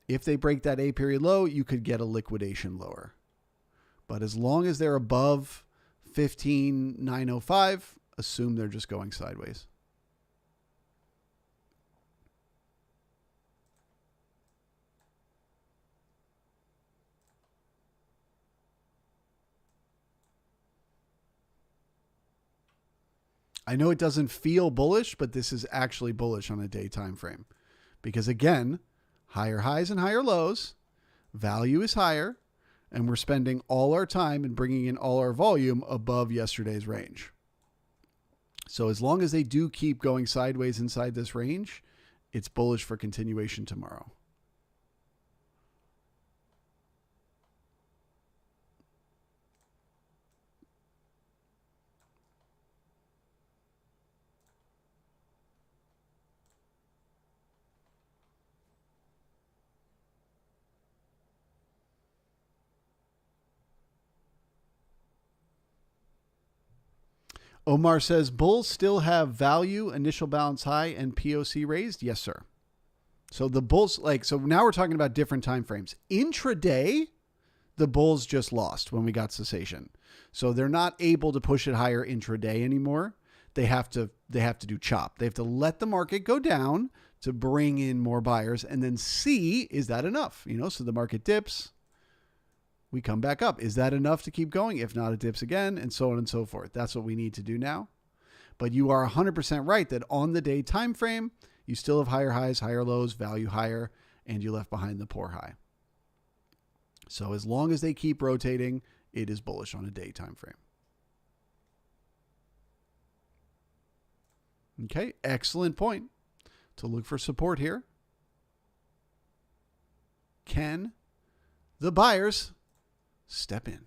If they break that A period low, you could get a liquidation lower. But as long as they're above 15,905, assume they're just going sideways. I know it doesn't feel bullish, but this is actually bullish on a day time frame. Because again, higher highs and higher lows, value is higher, and we're spending all our time and bringing in all our volume above yesterday's range. So as long as they do keep going sideways inside this range, it's bullish for continuation tomorrow. Omar says, bulls still have value, initial balance high, and POC raised? Yes, sir. So the bulls, so now we're talking about different time frames. Intraday, the bulls just lost when we got cessation. So they're not able to push it higher intraday anymore. They have to do chop. They have to let the market go down to bring in more buyers and then see, is that enough? So the market dips, we come back up. Is that enough to keep going? If not, it dips again, and so on and so forth. That's what we need to do now. But you are 100% right that on the day time frame, you still have higher highs, higher lows, value higher, and you left behind the poor high. So as long as they keep rotating, it is bullish on a day time frame. Okay, excellent point. To look for support here. Can the buyers step in?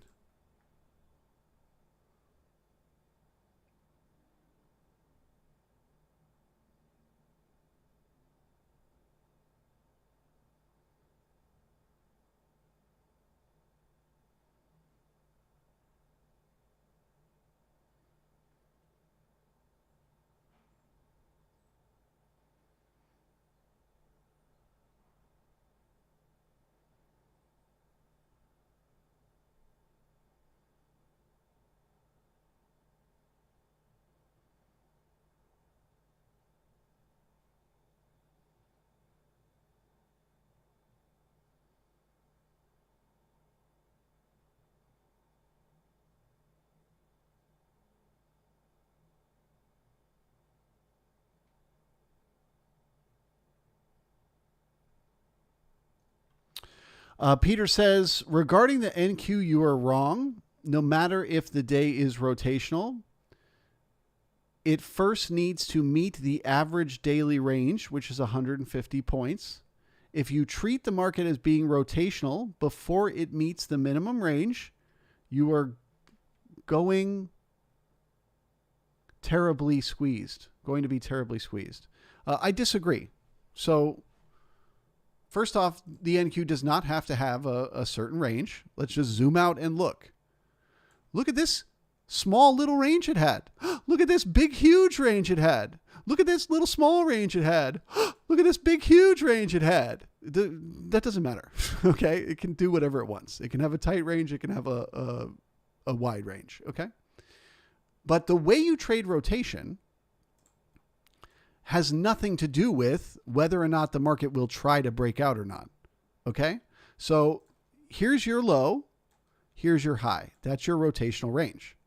Peter says, regarding the NQ, you are wrong. No matter if the day is rotational, it first needs to meet the average daily range, which is 150 points. If you treat the market as being rotational before it meets the minimum range, you are going to be terribly squeezed. I disagree. So first off, the NQ does not have to have a certain range. Let's just zoom out and look. Look at this small little range it had. Look at this big, huge range it had. Look at this little small range it had. Look at this big, huge range it had. That doesn't matter. Okay. It can do whatever it wants. It can have a tight range. It can have a wide range. Okay. But the way you trade rotation has nothing to do with whether or not the market will try to break out or not. Okay. So here's your low. Here's your high. That's your rotational range.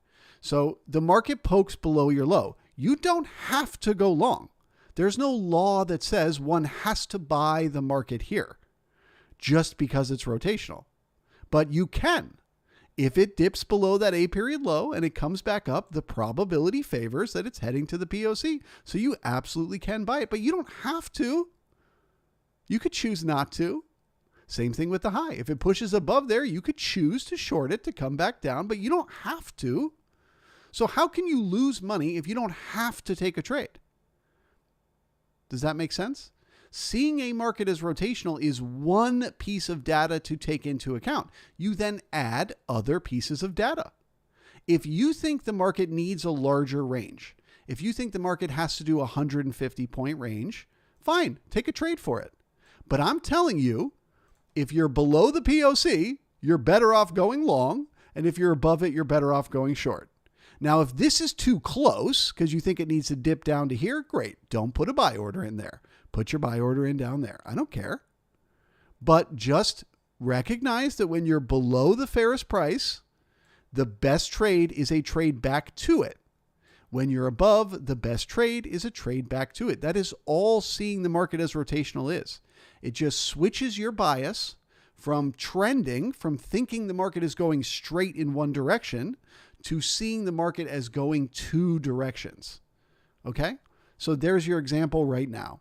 So the market pokes below your low. You don't have to go long. There's no law that says one has to buy the market here just because it's rotational. But you can. If it dips below that A period low and it comes back up, the probability favors that it's heading to the POC. So you absolutely can buy it, but you don't have to. You could choose not to. Same thing with the high. If it pushes above there, you could choose to short it to come back down, but you don't have to. So how can you lose money if you don't have to take a trade? Does that make sense? Seeing a market as rotational is one piece of data to take into account. You then add other pieces of data. If you think the market needs a larger range, if you think the market has to do a 150-point range, fine, take a trade for it. But I'm telling you, if you're below the POC, you're better off going long. And if you're above it, you're better off going short. Now, if this is too close because you think it needs to dip down to here, great. Don't put a buy order in there. Put your buy order in down there. I don't care. But just recognize that when you're below the fairest price, the best trade is a trade back to it. When you're above, the best trade is a trade back to it. That is all seeing the market as rotational is. It just switches your bias from trending, from thinking the market is going straight in one direction, to seeing the market as going two directions. Okay? So there's your example right now.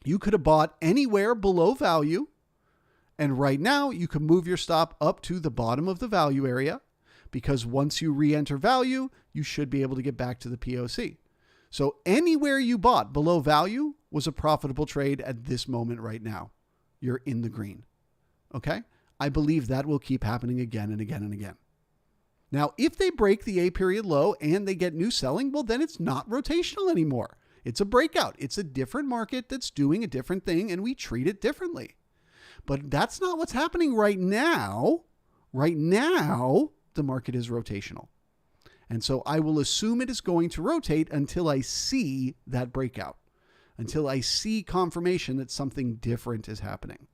You could have bought anywhere below value, and right now you can move your stop up to the bottom of the value area, because once you re-enter value, you should be able to get back to the POC. So anywhere you bought below value was a profitable trade at this moment right now. You're in the green. Okay? I believe that will keep happening again and again and again. Now, if they break the A period low and they get new selling, well, then it's not rotational anymore. It's a breakout. It's a different market that's doing a different thing, and we treat it differently. But that's not what's happening right now. Right now, the market is rotational. And so I will assume it is going to rotate until I see that breakout, until I see confirmation that something different is happening.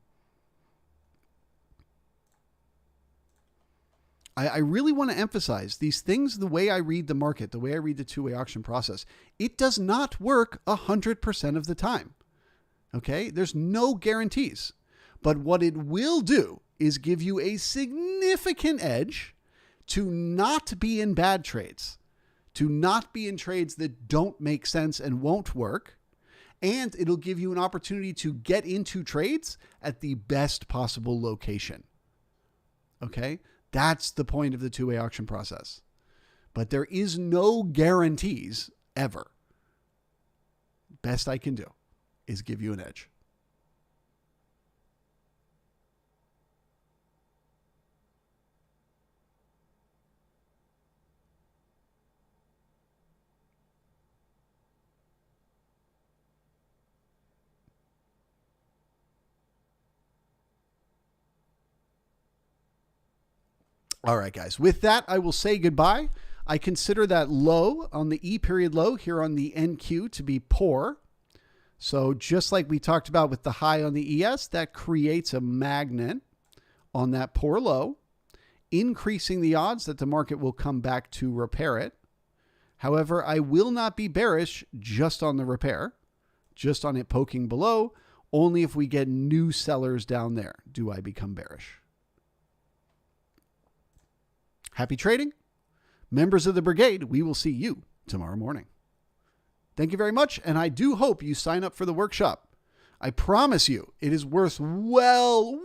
I really want to emphasize these things, the way I read the market, the way I read the two-way auction process. It does not work 100% of the time. Okay? There's no guarantees. But what it will do is give you a significant edge to not be in bad trades, to not be in trades that don't make sense and won't work. And it'll give you an opportunity to get into trades at the best possible location. Okay? That's the point of the two-way auction process. But there is no guarantees ever. Best I can do is give you an edge. All right, guys. With that, I will say goodbye. I consider that low on the E period low here on the NQ to be poor. So just like we talked about with the high on the ES, that creates a magnet on that poor low, increasing the odds that the market will come back to repair it. However, I will not be bearish just on the repair, just on it poking below. Only if we get new sellers down there do I become bearish. Happy trading. Members of the brigade, we will see you tomorrow morning. Thank you very much, and I do hope you sign up for the workshop. I promise you, it is worth way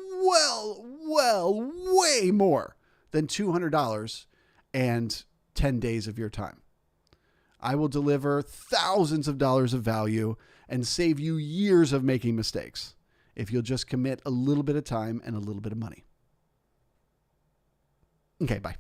more than $200 and 10 days of your time. I will deliver thousands of dollars of value and save you years of making mistakes if you'll just commit a little bit of time and a little bit of money. Okay, bye.